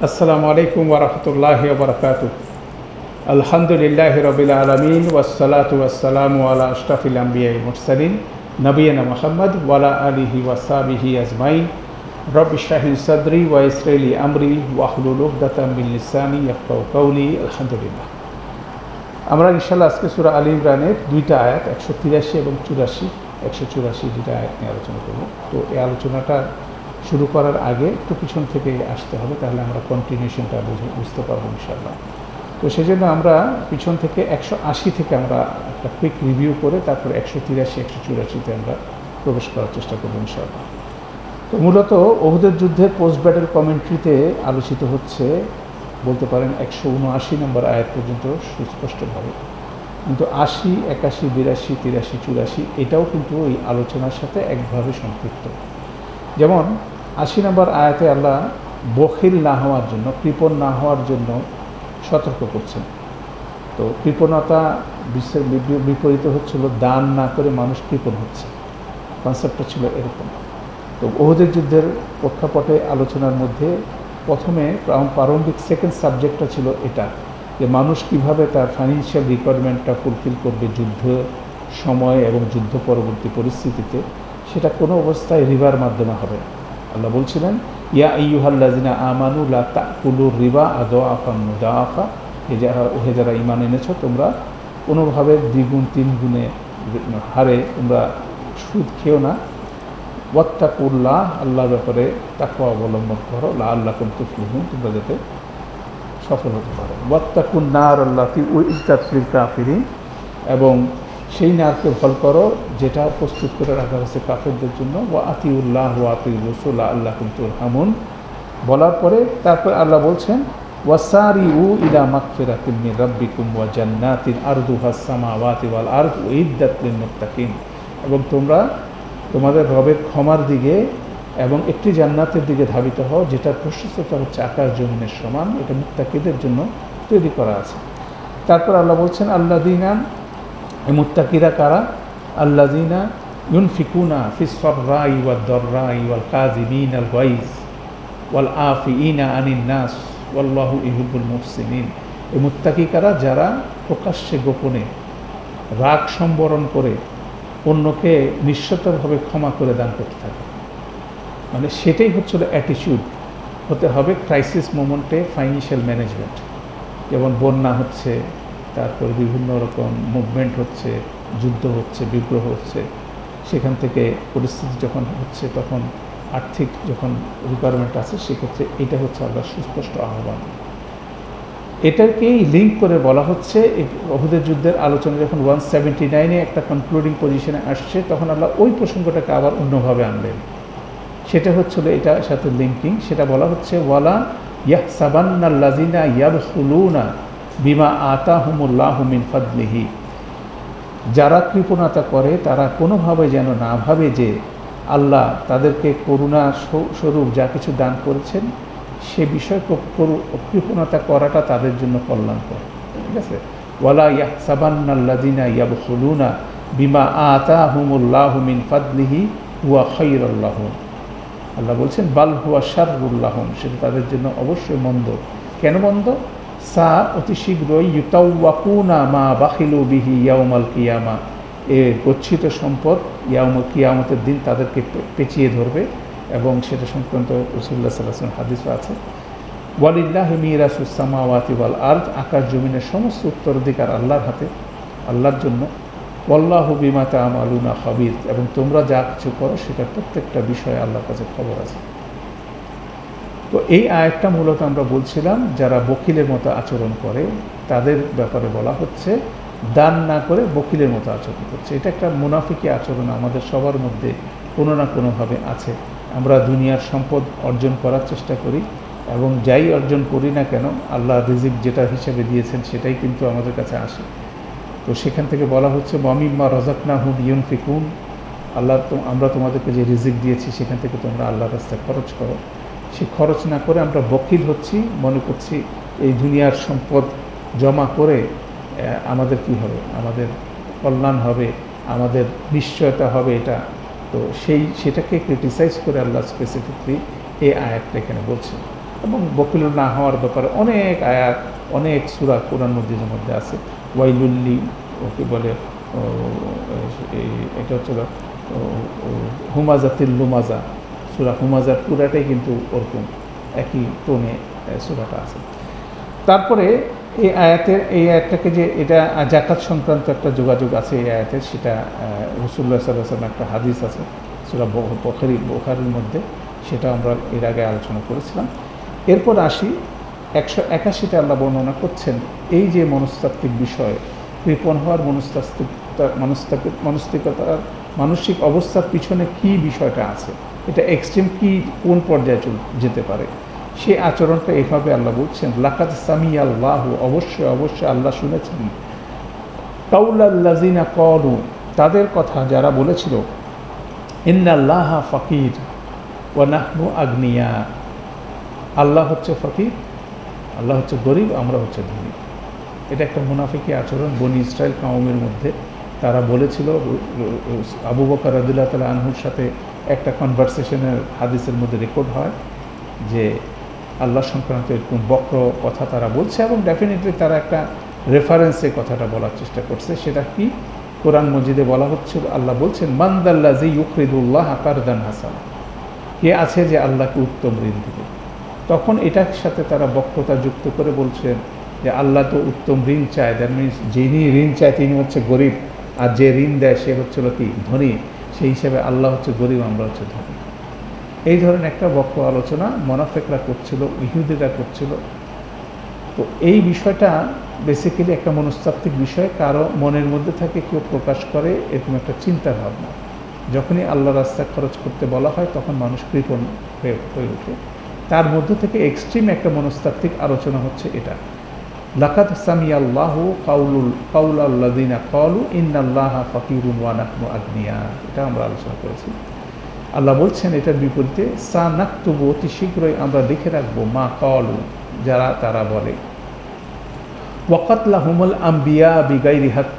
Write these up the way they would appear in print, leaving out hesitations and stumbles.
আসসালামু আলাইকুম ওয়া রাহমাতুল্লাহি ওয়া বারাকাতুহু। আলহামদুলিল্লাহি রাব্বিল আলামিন ওয়াসসালাতু ওয়াসসালামু আলা আশরাফিল আমবিয়াই ওয়াল মুরসালিন নবিয়িনা মুহাম্মদ ওয়া আলা আলিহি ওয়া সাহবিহি আজমাইন। রব্বি ইশরাহ লি সাদরি ওয়া ইয়াসসির লি আমরি ওয়াহলুল উকদাতাম মিন লিসানি ইয়াফকাহু কাওলি। আলহামদুলিল্লাহ। আমরা ইনশাআল্লাহ আজকে সূরা আলী ইমরানের দুইটা আয়াত 183 এবং 184 দুইটা আয়াত নিয়ে আলোচনা করব। তো এই আলোচনাটা শুরু করার আগে একটু পিছন থেকে আসতে হবে, তাহলে আমরা কন্টিনিউশনটা বুঝতে পারবো ইনশাআল্লাহ। তো সেই জন্য আমরা পিছন থেকে 180 থেকে আমরা একটা কুইক রিভিউ করে তারপর 183 184তে আমরা প্রবেশ করার চেষ্টা করবো ইনশাআল্লাহ। তো মূলত ওহুদের যুদ্ধের পোস্ট ব্যাটেল কমেন্ট্রিতে আলোচিত হচ্ছে বলতে পারেন 179 নম্বর আয়াত পর্যন্ত সুস্পষ্টভাবে, কিন্তু 80, 81, 82, 83, 84 এটাও কিন্তু এই আলোচনার সাথে একভাবে সম্পৃক্ত। যেমন 80 নম্বর আয়াতে আল্লাহ বখিল না হওয়ার জন্য, কৃপণ না হওয়ার জন্য সতর্ক করছেন। তো কৃপণতা বিপরীত হচ্ছিল দান না করে মানুষ কৃপণ হচ্ছে, কনসেপ্টটা ছিল এরকম। তো ওহুদের যুদ্ধের প্রেক্ষাপটে আলোচনার মধ্যে প্রথমে প্রারম্ভিক সেকেন্ড সাবজেক্টটা ছিল এটা, যে মানুষ কিভাবে তার ফাইন্যান্সিয়াল রিকোয়ারমেন্টটা ফুলফিল করবে যুদ্ধ সময় এবং যুদ্ধ পরবর্তী পরিস্থিতিতে, সেটা কোনো অবস্থায় রিবার মাধ্যমে হবে। আল্লাহ বলছিলেন, ইয়া আইয়ুহাল্লাযিনা আমানু লা তাকুলুর রিবা আদআফান মুদাআফা, যারা ঈমান এনেছো তোমরা কোনোভাবে দ্বিগুণ তিনগুণে হারে তোমরা সুদ খেও না। ওয়াত্তাকুল্লাহ, আল্লাহর ব্যাপারে তাকওয়া অবলম্বন করো, লাআল্লাকুম তুফলিহুন, তোমরা যাতে সফল হতে পারো। ওয়াত্তাকুন নার আল্লাতী উইদ্দাত লিল কাফিরিন, এবং সেই নারকে ভয় করো যেটা প্রস্তুত করে রাখা হয়েছে কাফেরদের জন্য। ওয়া আতিউল্লাহ ওয়া আতিউর রাসূল লাআল্লাকুম তুরহামুন বলার পরে তারপর আল্লাহ বলছেন, ওয়াসারিউ ইলা মাগফিরাতিন মির রাব্বিকুম ওয়া জান্নাতিন আরদুহাস সামাওয়াতি ওয়াল আরদ উইদ্দাত লিল মুত্তাকিন, এবং তোমরা তোমাদের রবের ক্ষমার দিকে এবং একটি জান্নাতের দিকে ধাবিত হও যেটার প্রশস্ততা হচ্ছে আকাশ জমিনের সমান, এটা মুত্তাকিদের জন্য তৈরি করা আছে। তারপর আল্লাহ বলছেন, আল্লাযীনা, এই মুত্তাকিরা কারা? আল্লাযীনা ইউনফিকুনা ফিস সাররাই ওয়াদ দাররাই ওয়াল কাযিমিনাল গায়জ ওয়াল আফিইনা আনিন নাস ওয়াল্লাহু ইউহিব্বুল মুহসিনিন। এই মুত্তাকি কারা? যারা প্রকাশ্যে গোপনে রাগ সম্বরণ করে অন্যকে নিঃস্বার্থভাবে ক্ষমা করে দান করতে থাকে। মানে সেটাই হচ্ছিল অ্যাটিটিউড হতে হবে ক্রাইসিস মোমেন্টে। ফাইন্যান্সিয়াল ম্যানেজমেন্ট, যেমন বন্যা হচ্ছে, তারপর বিভিন্ন রকম মুভমেন্ট হচ্ছে, যুদ্ধ হচ্ছে, বিগ্রহ হচ্ছে, সেখান থেকে পরিস্থিতি যখন হচ্ছে তখন আর্থিক যখন রিকোয়ারমেন্ট আছে, সেক্ষেত্রে এটা হচ্ছে আল্লাহর সুস্পষ্ট আহ্বান। এটাকেই লিঙ্ক করে বলা হচ্ছে ওহুদের যুদ্ধের আলোচনা যখন 179-এ একটা কনক্লুডিং পজিশনে আসছে, তখন আল্লাহ ওই প্রসঙ্গটাকে আবার অন্যভাবে আনলেন। সেটা হচ্ছিল এটার সাথে লিঙ্কিং। সেটা বলা হচ্ছে, ওয়ালা ইয়াহসাবান্নাল্লাযিনা ইয়াবখুলুনা বিমা আতাহুমুল্লাহু মিন ফাদলিহি, যারা কৃপণতা করে তারা কোনোভাবে যেন না ভাবে যে আল্লাহ তাদেরকে করুণা স্বরূপ যা কিছু দান করেছেন সে বিষয়ে কৃপণতা করাটা তাদের জন্য কল্যাণকর। ঠিক আছে, ওয়ালা ইয়াহসাবান্নাল্লাযিনা ইয়াবখুলুনা বিমা আতাহুমুল্লাহু মিন ফাদলিহি হুয়া খায়রুল লাহুম, আল্লাহ বলছেন বাল হুয়া শাররুল লাহুম, সেটা তাদের জন্য অবশ্যই মন্দ। কেন মন্দ? সা, অতি শীঘ্রই ইউতাওয়াকুনা মা বাখিলু বিহি ইয়াউমাল কিয়ামা, এ গচ্ছিত সম্পদ কিয়ামতের দিন তাদেরকে পেঁচিয়ে ধরবে, এবং সেটা সংক্রান্ত রাসূলুল্লাহ সাল্লাল্লাহু আলাইহি ওয়াসাল্লাম হাদিসও আছে। ওয়ালিল্লাহি মিরাসুস সামাওয়াতি ওয়াল আরদ, আকাশ জমিনের সমস্ত উত্তরাধিকার আল্লাহর হাতে, আল্লাহর জন্য। ওয়াল্লাহু বিমা তা'মালুনা খাবীর, এবং তোমরা যা কিছু করো সেটার প্রত্যেকটা বিষয়ে আল্লাহর কাছে খবর আছে। তো এই আয়াতটা মূলত আমরা বলছিলাম যারা বকিলের মতো আচরণ করে তাদের ব্যাপারে বলা হচ্ছে, দান না করে বকিলের মতো আচরণ করছে। এটা একটা মুনাফিকি আচরণ আমাদের সবার মধ্যে কোনো না কোনোভাবে আছে। আমরা দুনিয়ার সম্পদ অর্জন করার চেষ্টা করি, এবং যাই অর্জন করি না কেন আল্লাহ রিজিক যেটা হিসেবে দিয়েছেন সেটাই কিন্তু আমাদের কাছে আসে। তো সেখান থেকে বলা হচ্ছে, ওয়ামিম্মা রাযাকনাহুম ইউনফিকুন, আল্লাহ আমরা তোমাদেরকে যে রিজিক দিয়েছি সেখান থেকে তোমরা আল্লাহর রাস্তায় খরচ করো। সে খরচ না করে আমরা বকিল হচ্ছি, মনে করছি এই দুনিয়ার সম্পদ জমা করে আমাদের কি হবে, আমাদের কল্যাণ হবে, আমাদের নিশ্চয়তা হবে এটা। তো সেটাকে ক্রিটিসাইজ করে আল্লাহ স্পেসিফিকলি এই আয়াতটা এখানে বলছেন। এবং বকিল না হওয়ার ব্যাপারে অনেক আয়াত, অনেক সূরা কোরআন মজিদের মধ্যে আছে। ওয়াইলুল্লি ওকে বলে, এটা হচ্ছিল হুমাজাতিল লুমাজা, সূরা হুমাজার পুরাটাই কিন্তু ওরকম একই টোনে সূরাটা আছে। তারপরে এই আয়াতটাকে যে এটা জাকাত সংক্রান্ত একটা যোগাযোগ আছে এই আয়াতের, সেটা রাসূলুল্লাহ সাল্লাল্লাহু আলাইহি ওয়াসাল্লাম একটা হাদিস আছে সূরা বুখারীর মধ্যে, সেটা আমরা এর আগে আলোচনা করেছিলাম। এরপর আসি 181টা আল্লাহ বর্ণনা করছেন এই যে মনস্তাত্ত্বিক বিষয়, কৃপণ হওয়ার মনস্তিকতার মানসিক অবস্থার পিছনে কি বিষয়টা আছে, এটা এক্সট্রিম কি কোন পর্যায়ে যেতে পারে, সেই আচরণটা এভাবে আল্লাহ বলছেন, লাকাদ সামিআল্লাহু, অবশ্যই অবশ্যই আল্লাহ শুনেছেন, কাউলাল্লাযিনা ক্বালু, তাদের কথা যারা বলেছিল, ইন্নাল্লাহা ফাকির ওয়া নাহনু আগনিয়া, আল্লাহ হচ্ছে ফকির, আল্লাহ হচ্ছে গরিব, আমরা হচ্ছে ধনী। এটা একটা মুনাফিকি আচরণ বনি ইসরাইল কওমের মধ্যে। তারা বলেছিল, আবু বকর রাদিয়াল্লাহু তাআলা আনহুর সাথে একটা কনভারসেশনের হাদিসের মধ্যে রেকর্ড হয় যে আল্লাহ সংক্রান্ত এরকম বক্র কথা তারা বলছে, এবং ডেফিনেটলি তারা একটা রেফারেন্সে কথাটা বলার চেষ্টা করছে। সেটা কি, কোরআন মজিদে বলা হচ্ছে, আল্লাহ বলছেন, মানদাল্লাযী ইউকরিদুল্লাহ কারদান হাসানা, কে আছে যে আল্লাহকে উত্তম ঋণ দিবে। তখন এটার সাথে তারা বক্রতা যুক্ত করে বলছেন যে আল্লাহ তো উত্তম ঋণ চায়, দ্যাট মিনস যিনি ঋণ চায় তিনি হচ্ছে গরিব, আর যে ঋণ দেয় সে হচ্ছিল কি ধনী, সেই হিসাবে আল্লাহ হচ্ছে গরিব, আমরা হচ্ছে ধনী। এই ধরনের একটা বক্র আলোচনা মুনাফিকরা করছিল, ইহুদিরা করছিল। তো এই বিষয়টা বেসিক্যালি একটা মনস্তাত্ত্বিক বিষয়, কারো মনের মধ্যে থাকে, কেউ প্রকাশ করে এরকম একটা চিন্তা ভাবনা। যখনই আল্লাহ রাস্তায় খরচ করতে বলা হয় তখন মানুষ কৃপণ হয়ে ওঠে। তার মধ্য থেকে এক্সট্রিম একটা মনস্তাত্ত্বিক আলোচনা হচ্ছে এটা, লাকাদ সামিআল্লাহু কাউলাল্লাযিনা ক্বালু ইন্নাল্লাহা ফাকিরুন ওয়া নাহনু আগনিয়া, এটা আমরা আলোচনা করেছি। আল্লাহ বলছেন এটার বিপরীতে, সানাকতুবু, অতি শীঘ্রই আমরা লিখে রাখবো, মা ক্বালু, যারা তারা বলে, ওয়া কাতলাহুমুল আম্বিয়া বিগাইরি হক,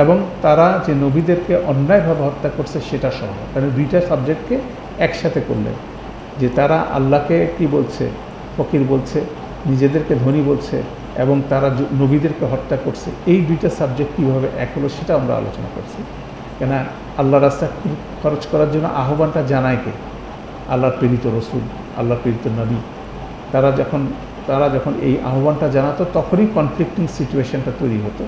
এবং তারা যে নবীদেরকে অন্যায়ভাবে হত্যা করছে সেটা সহ। কারণ দুইটা সাবজেক্টকে একসাথে করলেন, যে তারা আল্লাহকে কি বলছে, ফকির বলছে, নিজেদেরকে ধনী বলছে, এবং তারা নবীদেরকে হত্যা করছে। এই দুইটা সাবজেক্ট কীভাবে এক হলো সেটা আমরা আলোচনা করছি। কেন আল্লাহ রাস্তা খরচ করার জন্য আহ্বানটা জানায় কে? আল্লাহর প্রেরিত রসুল, আল্লাহর প্রেরিত নবী। তারা যখন এই আহ্বানটা জানাতো তখনই কনফ্লিক্টিং সিচুয়েশনটা তৈরি হতো,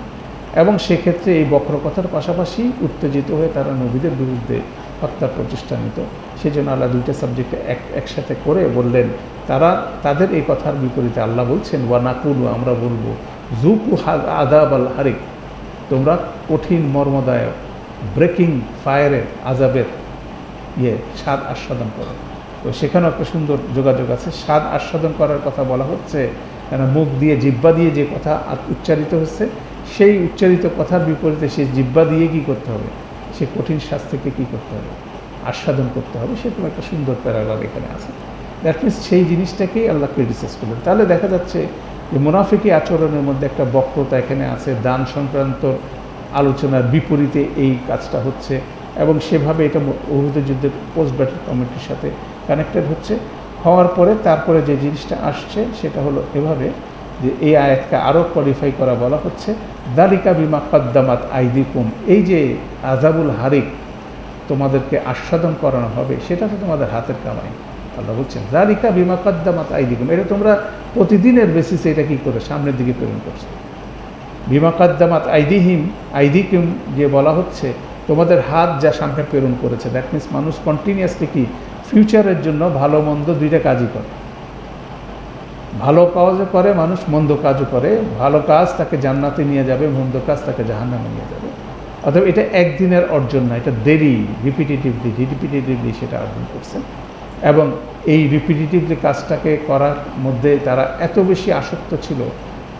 এবং সেক্ষেত্রে এই বক্রকথার পাশাপাশি উত্তেজিত হয়ে তারা নবীদের বিরুদ্ধে হত্যার প্রচেষ্টা নিত। সেই জন্য আল্লাহ দুইটা সাবজেক্টে একসাথে করে বললেন, তাদের এই কথার বিপরীতে আল্লাহ বলছেন, ওয়া নাকুলু, আমরা বলবো, যুকু আযাব আল হারিক, তোমরা কঠিন মর্মদায়ক ব্রেকিং ফায়ারের আযাবের স্বাদ আস্বাদন করো। তো সেখানেও একটা সুন্দর যোগাযোগ আছে, স্বাদ আস্বাদন করার কথা বলা হচ্ছে, কেন মুখ দিয়ে জিহ্বা দিয়ে যে কথা উচ্চারিত হচ্ছে, সেই উচ্চারিত কথার বিপরীতে সেই জিহ্বা দিয়ে কী করতে হবে, সে কঠিন শাস্তিকে কী করতে হবে, আস্বাদন করতে হবে। সেরকম একটা সুন্দর প্যারাগ্রাফ এখানে আছে। দ্যাট মিনস সেই জিনিসটাকেই আল্লাহ ক্রিটিসাইজ করলেন। তাহলে দেখা যাচ্ছে যে মুনাফিকি আচরণের মধ্যে একটা বক্রতা এখানে আছে, দান সংক্রান্ত আলোচনার বিপরীতে এই কাজটা হচ্ছে, এবং সেভাবে এটা উহুদ যুদ্ধের পোস্ট ব্যাটল কমিটির সাথে কানেক্টেড হচ্ছে। হওয়ার পরে তারপরে যে জিনিসটা আসছে সেটা হলো এভাবে, যে এই আয়াতকে আরও কোয়ালিফাই করা বলা হচ্ছে, যালিকা বিমা কদ্দামাত আইদিকুম, এই যে আযাবুল হারিক তোমাদেরকে আস্বাদন করানো হবে, সেটা তো তোমাদের হাতের কামাই। আল্লাহ বলছেন, যালিকা বিমা কদ্দামাত আইদিকুম, এটা তোমরা প্রতিদিনের বেসিসে এটা কী করে সামনের দিকে প্রেরণ করছো। বিমা কদ্দামাত আইদিকুম যে বলা হচ্ছে, তোমাদের হাত যা সামনে প্রেরণ করেছে। দ্যাট মিনস মানুষ কন্টিনিউয়াসলি কি ফিউচারের জন্য ভালো মন্দ দুইটা কাজই করে, ভালো কাজও করে মানুষ, মন্দ কাজও করে। ভালো কাজ তাকে জান্নাতে নিয়ে যাবে, মন্দ কাজ তাকে জাহান্নামে নিয়ে যাবে। অতএব এটা একদিনের অর্জন না, এটা দেরি, রিপিটেটিভলি সেটা অর্জন করছেন। এবং এই রিপিটেটিভলি কাজটাকে করার মধ্যে তারা এত বেশি আসক্ত ছিল,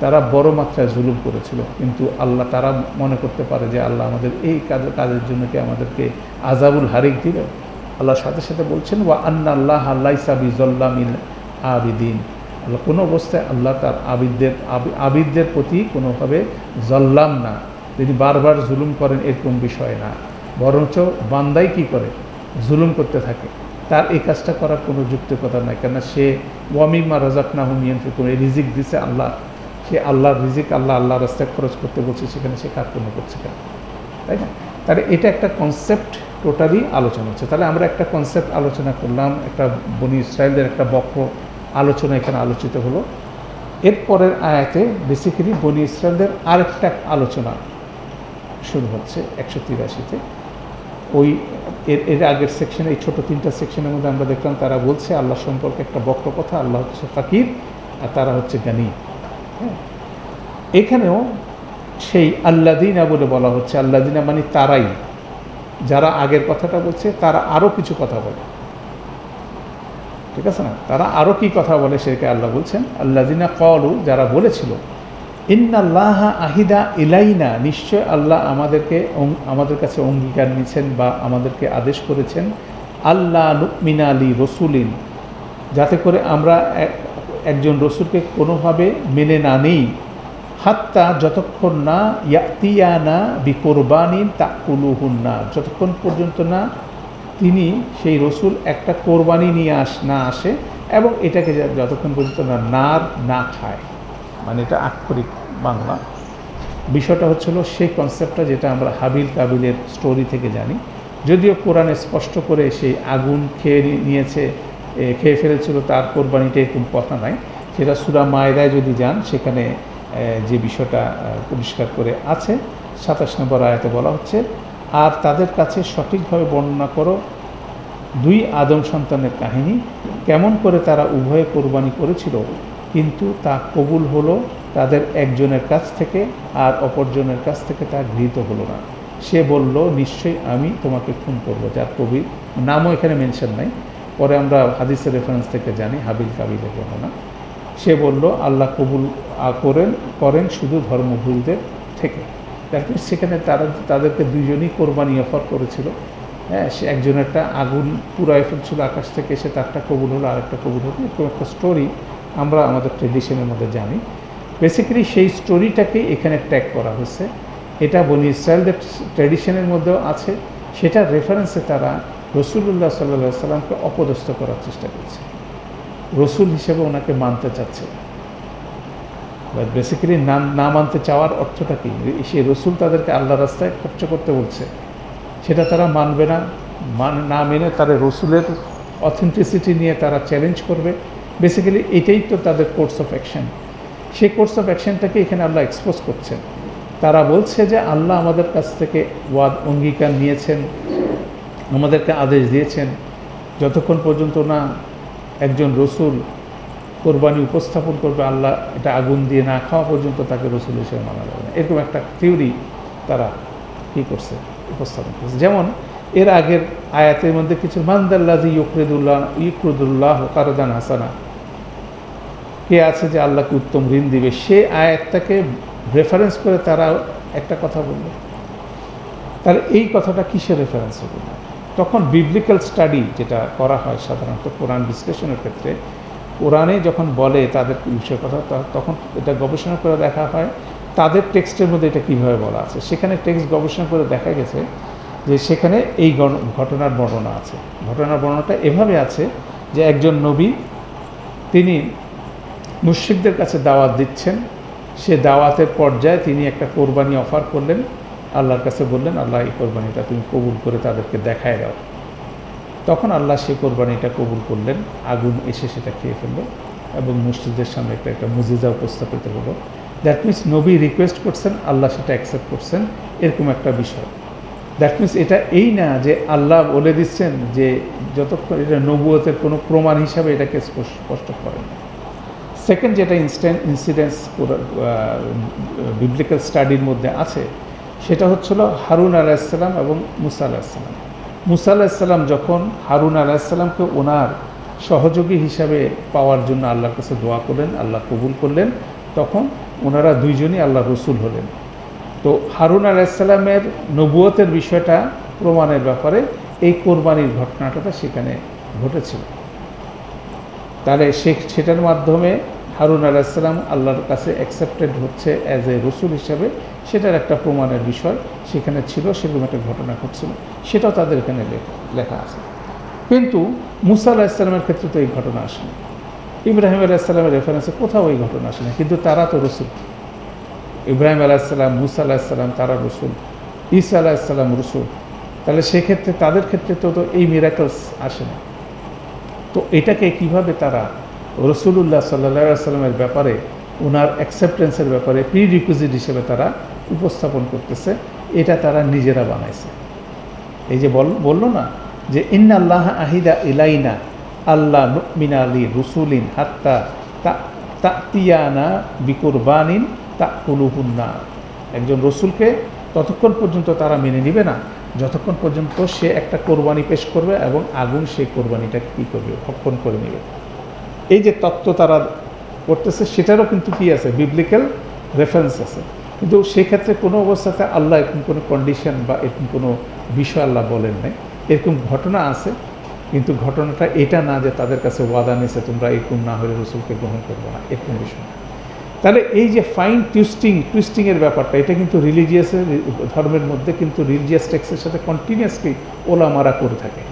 তারা বড় মাত্রায় জুলুম করেছিল। কিন্তু আল্লাহ, তারা মনে করতে পারে যে আল্লাহ আমাদের এই কাজের জন্য কি আমাদেরকে আযাবুল হারিক দিল। আল্লাহর সাথে সাথে বলছেন, ওয়া আন্না আল্লাহ লাইসা বিযাল্লামিল আবিদিন, আল্লাহ কোনো অবস্থায় আল্লাহ তার আবিদদের প্রতি কোনোভাবে জল্লাম না, তিনি বারবার জুলুম করেন এরকম বিষয় না, বরঞ্চ বান্দাই কি করে জুলুম করতে থাকে। তার এই কাজটা করার কোনো যুক্তিকতা নাই, কেননা সে ওয়ামিমা রাযাকনাহুম ইউনফিকুন, এই রিজিক দিছে আল্লাহ, সে আল্লাহর রিজিক আল্লাহর রাস্তায় খরচ করতে বলছে, সেখানে সে কার্পণ্য করছে কেন, তাই না? তাহলে এটা একটা কনসেপ্ট টোটালি আলোচনা হচ্ছে। তাহলে আমরা একটা কনসেপ্ট আলোচনা করলাম, একটা বনি ইসরায়েলদের একটা বক্র আলোচনা এখানে আলোচিত হলো। এরপরের আয়াতে বেসিক্যালি বনি ইসরায়েলদের আরেকটা আলোচনা শুরু হচ্ছে 183-তে। ওই এর আগের সেকশনে, এই ছোট 3টা সেকশনের মধ্যে আমরা দেখলাম তারা বলছে আল্লাহ সম্পর্কে একটা বক্র কথা, আল্লাহ হচ্ছে ফাকির আর তারা হচ্ছে জ্ঞানী। হ্যাঁ, এখানেও সেই আল্লাযিনা বলে বলা হচ্ছে, আল্লাযিনা মানে তারাই, যারা আগের কথাটা বলছে তারা আরও কিছু কথা বলে, ঠিক আছে না? তারা আরও কি কথা বলে সেটাকে আল্লাহ বলছেন, আল্লাযিনা ক্বালু, যারা বলেছিল, ইন্নাল্লাহা আহিদা ইলাইনা, নিশ্চয় আল্লাহ আমাদের কাছে অঙ্গীকার নিয়েছেন বা আমাদেরকে আদেশ করেছেন, আল্লাহ নুমিনা লি রসুলিন, যাতে করে আমরা একজন রসুলকে কোনোভাবে মেনে না নেই, হাত্তা, যতক্ষণ না, ইয়াতিয়ানা বিকুরবানিন তাকুলুহুন্না, যতক্ষণ পর্যন্ত না তিনি সেই রসুল একটা কোরবানি নিয়ে না আসে এবং এটাকে যতক্ষণ পর্যন্ত না খায়, মানে এটা আক্ষরিক বাংলা। বিষয়টা হচ্ছিল সেই কনসেপ্টটা যেটা আমরা হাবিল কাবিলের স্টোরি থেকে জানি, যদিও কোরআনে স্পষ্ট করে সেই আগুন খেয়ে ফেলেছিল তার কোরবানিটা এরকম কথা নাই, সেটা সূরা মায়দায় যদি যান সেখানে যে বিষয়টা পরিষ্কার করে আছে। 27 নম্বর আয়াতে বলা হচ্ছে, আর তাদের কাছে সঠিকভাবে বর্ণনা করো 2 আদম সন্তানের কাহিনী, কেমন করে তারা উভয়ে কোরবানি করেছিল, কিন্তু তা কবুল হলো তাদের একজনের কাছ থেকে আর অপরজনের কাছ থেকে তা গৃহীত হলো না। সে বলল, নিশ্চয়ই আমি তোমাকে খুন করব, যার কবির নামও এখানে মেনশন নাই, পরে আমরা হাদিসের রেফারেন্স থেকে জানি হাবিল কাবিলের বর্ণনা। সে বলল, আল্লাহ কবুল করেন শুধু ধর্মভূলদের থেকে। সেখানে তাদেরকে দুজনই কোরবানি অফার করেছিল। হ্যাঁ, সে একজনেরটা আগুন পুরাই ফেলছিল আকাশ থেকে, এসে তারটা কবুল হলো, আরেকটা কবুল হলো, এরকম একটা স্টোরি আমরা আমাদের ট্রেডিশনের মধ্যে জানি। বেসিক্যালি সেই স্টোরিটাকে এখানে ট্যাগ করা হয়েছে, এটা বনি ইসরায়েলদের ট্র্যাডিশনের মধ্যেও আছে, সেটার রেফারেন্সে তারা রাসূলুল্লাহ সাল্লাল্লাহু আলাইহি সাল্লামকে অপদস্থ করার চেষ্টা করছে, রসুল হিসেবে ওনাকে মানতে চাচ্ছে। বেসিক্যালি না মানতে চাওয়ার অর্থটা কি, সেই রসুল তাদেরকে আল্লাহ রাস্তায় খরচ করতে বলছে, সেটা তারা মানবে না মেনে তারা রসুলের অথেন্টিসিটি নিয়ে তারা চ্যালেঞ্জ করবে। বেসিক্যালি এটাই তো তাদের কোর্স অফ অ্যাকশন। সেই কোর্স অফ অ্যাকশনটাকে এখানে আল্লাহ এক্সপোজ করছেন। তারা বলছে যে আল্লাহ আমাদের কাছ থেকে অঙ্গীকার নিয়েছেন, আমাদেরকে আদেশ দিয়েছেন, যতক্ষণ পর্যন্ত না একজন রসুল কোরবানি উপস্থাপন করবে, আল্লাহ এটা আগুন দিয়ে না খাওয়া পর্যন্ত তাকে রসুল হিসেবে মানা যাবে না। এরকম একটা থিওরি তারা কী করছে, উপস্থাপন করছে। যেমন এর আগের আয়াতের মধ্যে কিছু, মানদাল্লাযী ইউকরিদুল্লাহ কারদান হাসানা, কে আছে যে আল্লাহকে উত্তম ঋণ দিবে, সে আয়াতটাকে রেফারেন্স করে তারা একটা কথা বলল। তাহলে এই কথাটা কিসের রেফারেন্সে বলল? তখন বিবলিক্যাল স্টাডি যেটা করা হয় সাধারণত কোরআন বিশ্লেষণের ক্ষেত্রে, কোরআনে যখন বলে তাদের বিষয়ের কথা, তখন এটা গবেষণা করে দেখা হয় তাদের টেক্সটের মধ্যে এটা কীভাবে বলা আছে। সেখানে টেক্সট গবেষণা করে দেখা গেছে যে সেখানে এই ঘটনার বর্ণনা আছে। ঘটনার বর্ণনাটা এভাবে আছে যে একজন নবী, তিনি মুশরিকদের কাছে দাওয়াত দিচ্ছেন, সে দাওয়াতের পর্যায়ে তিনি একটা কোরবানি অফার করলেন, আল্লাহর কাছে বললেন, আল্লাহ এই কোরবানিটা তুমি কবুল করে তাদেরকে দেখায় দাও। তখন আল্লাহ সেই কোরবানিটা কবুল করলেন, আগুন এসে সেটা খেয়ে ফেললো এবং মুশরিকদের সামনে একটা মুজিজা উপস্থাপিত হলো। দ্যাট মিনস নবী রিকোয়েস্ট করছেন, আল্লাহ সেটা অ্যাকসেপ্ট করছেন, এরকম একটা বিষয়। দ্যাট মিনস এটা এই না যে আল্লাহ বলে দিচ্ছেন যে যতক্ষণ এটা নবুয়তের কোনো প্রমাণ হিসাবে এটাকে স্পষ্ট করেন। সেকেন্ড যেটা ইনসিডেন্স বিবলিক্যাল স্টাডির মধ্যে আছে, সেটা হচ্ছিল হারুন আলাইহিসসালাম এবং মুসা আলাইহিসসালাম। মুসা আলাইহিসসালাম যখন হারুন আলাইহিসসালামকে ওনার সহযোগী হিসাবে পাওয়ার জন্য আল্লাহর কাছে দোয়া করলেন, আল্লাহ কবুল করলেন, তখন ওনারা দুইজনই আল্লাহ রসুল হলেন। তো হারুন আলাইহিসসালামের নবুয়তের বিষয়টা প্রমাণের ব্যাপারে এই কোরবানির ঘটনাটা সেখানে ঘটেছিল। তাহলে সেটার মাধ্যমে হারুন আলাইহিসসালাম আল্লাহর কাছে অ্যাকসেপ্টেড হচ্ছে অ্যাজ এ রসুল হিসাবে, সেটার একটা প্রমাণের বিষয় সেখানে ছিল, সেরকম একটা ঘটনা ঘটছিল, সেটাও তাদের এখানে লেখা আছে। কিন্তু মুসা আলাহিসাল্লামের ক্ষেত্রে তো এই ঘটনা আসেনি, ইব্রাহিম আলাইসাল্লামের রেফারেন্সে কোথাও এই ঘটনা আসেনি, কিন্তু তারা তো রসুল। ইব্রাহিম আলাইসাল্লাম, মুসা আলাহিসাল্লাম তারা রসুল, ঈসা আলাহিসাল্লাম রসুল। তাহলে সেক্ষেত্রে তাদের ক্ষেত্রে তো এই মিরাকলস আসে না। তো এটাকে কিভাবে তারা রসুলুল্লাহ সাল্লাল্লাহু সাল্লামের ব্যাপারে, ওনার অ্যাকসেপ্টেন্সের ব্যাপারে প্রি রিকুইজিট হিসেবে তারা উপস্থাপন করতেছে, এটা তারা নিজেরা বানাইছে। এই যে বলল না যে ইন্না আল্লাহ আহিদা ইলাইনা আল্লাহ নুমিনা আলী রসুলিন হাত্তা তাতিয়ানা বিকুরবানিন তাকুলুহুন্না, একজন রসুলকে ততক্ষণ পর্যন্ত তারা মেনে নিবে না যতক্ষণ পর্যন্ত সে একটা কোরবানি পেশ করবে এবং আগুন সেই কোরবানিটা কী করবে, ভক্ষণ করে নেবে। এই যে তত্ত্ব তারা করতেছে সেটারও কিন্তু কী আছে, বিবলিক্যাল রেফারেন্স আছে। কিন্তু সেক্ষেত্রে কোনো অবস্থাতে আল্লাহ এরকম কোনো কন্ডিশন বা এরকম কোনো বিষয় আল্লাহ বলেন নাই। এরকম ঘটনা আছে, কিন্তু ঘটনাটা এটা না যে তাদের কাছে ওয়াদা নিয়েছে তোমরা এরকম না হলে রসুলকে গ্রহণ করবো না, এরকম বিষয় না। তাহলে এই যে ফাইন টুইস্টিংয়ের ব্যাপারটা, এটা কিন্তু রিলিজিয়াসের ধর্মের মধ্যে কিন্তু রিলিজিয়াস টেক্সটের সাথে কন্টিনিউয়াসলি ওলামারা করে থাকে।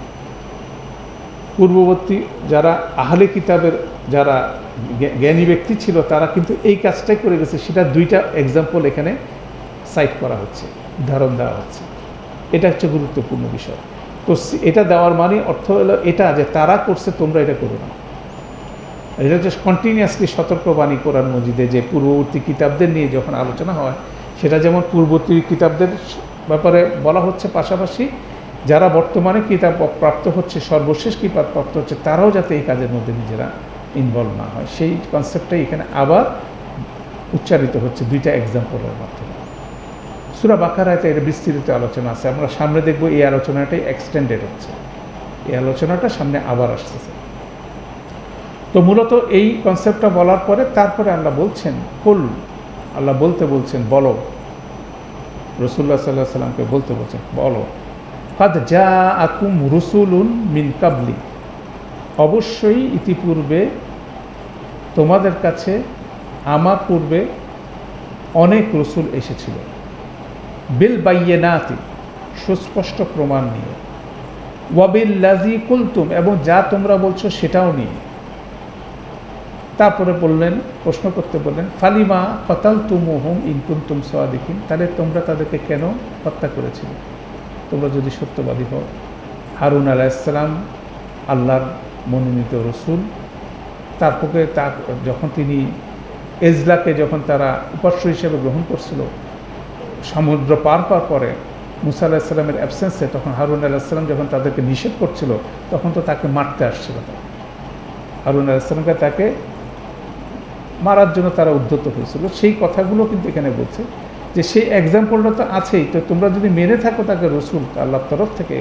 পূর্ববর্তী যারা আহলে কিতাবের যারা জ্ঞানী ব্যক্তি ছিল তারা কিন্তু এই কাজটাই করে গেছে, সেটা দুইটা এক্সাম্পল এখানে সাইট করা হচ্ছে, উদাহরণ দেওয়া হচ্ছে। এটা হচ্ছে গুরুত্বপূর্ণ বিষয়। তো এটা দেওয়ার মানে অর্থ হলো এটা যে তারা করছে, তোমরা এটা করো না। এটা হচ্ছে কন্টিনিউয়াসলি সতর্কবাণী কোরআন মজিদে যে পূর্ববর্তী কিতাবদের নিয়ে যখন আলোচনা হয়, সেটা যেমন পূর্ববর্তী কিতাবদের ব্যাপারে বলা হচ্ছে, পাশাপাশি যারা বর্তমানে কিতাব প্রাপ্ত হচ্ছে, সর্বশেষ কিতাব প্রাপ্ত হচ্ছে, তারাও যাতে এই কাজের মধ্যে নিজেরা ইনভলভ না হয়, সেই কনসেপ্টটাই এখানে আবার উচ্চারিত হচ্ছে দুইটা এক্সাম্পলের মাধ্যমে। সূরা বাকারাতে এর বিস্তৃত আলোচনা আছে, আমরা সামনে দেখব এই আলোচনাটাই এক্সটেন্ডেড হচ্ছে, এই আলোচনাটা সামনে আবার আসতেছে। তো মূলত এই কনসেপ্টটা বলার পরে তারপরে আল্লাহ বলছেন, আল্লাহ বলছেন বলো, রাসূলুল্লাহ সাল্লাল্লাহু আলাইহি সাল্লামকে বলতে বলছেন বলো, কাদ জাআকুম রুসুলুন মিন কাবলি, অবশ্যই ইতিপূর্বে তোমাদের কাছে আমার পূর্বে অনেক রসুল এসেছিল, বিল বাইয়িনাতি, সুস্পষ্ট প্রমাণ নিয়ে, ওয়াবিল্লাযী কুলতুম, এবং যা তোমরা বলছো সেটাও নিয়ে। তারপরে প্রশ্ন করতে বললেন ফালিমা কাতালতুমুহুম ইন কুনতুম সাদিকিন, তাহলে তোমরা তাদেরকে কেন হত্যা করেছিলে তোমরা যদি সত্যবাদী হও। হারুন আলাইহিস সালাম আল্লাহর মনোনীত রসুল, তারপরে যখন তিনি এজলাকে যখন তারা উপাস্য হিসেবে গ্রহণ করছিল, সমুদ্র পার পাওয়ার পরে মুসা আলাইহিস সালামের অ্যাবসেন্সে, তখন হারুন আলাইহিস সালাম যখন তাদেরকে নিষেধ করছিল, তখন তো তাকে মারতে আসছিল। হারুন আলাইহিস সালামকে তাকে মারার জন্য তারা উদ্যত হয়েছিল। সেই কথাগুলো কিন্তু এখানে বলছে যে সেই এক্সাম্পলটা তো আছেই, তো তোমরা যদি মেনে থাকো তাকে রসুল আল্লাহর তরফ থেকে,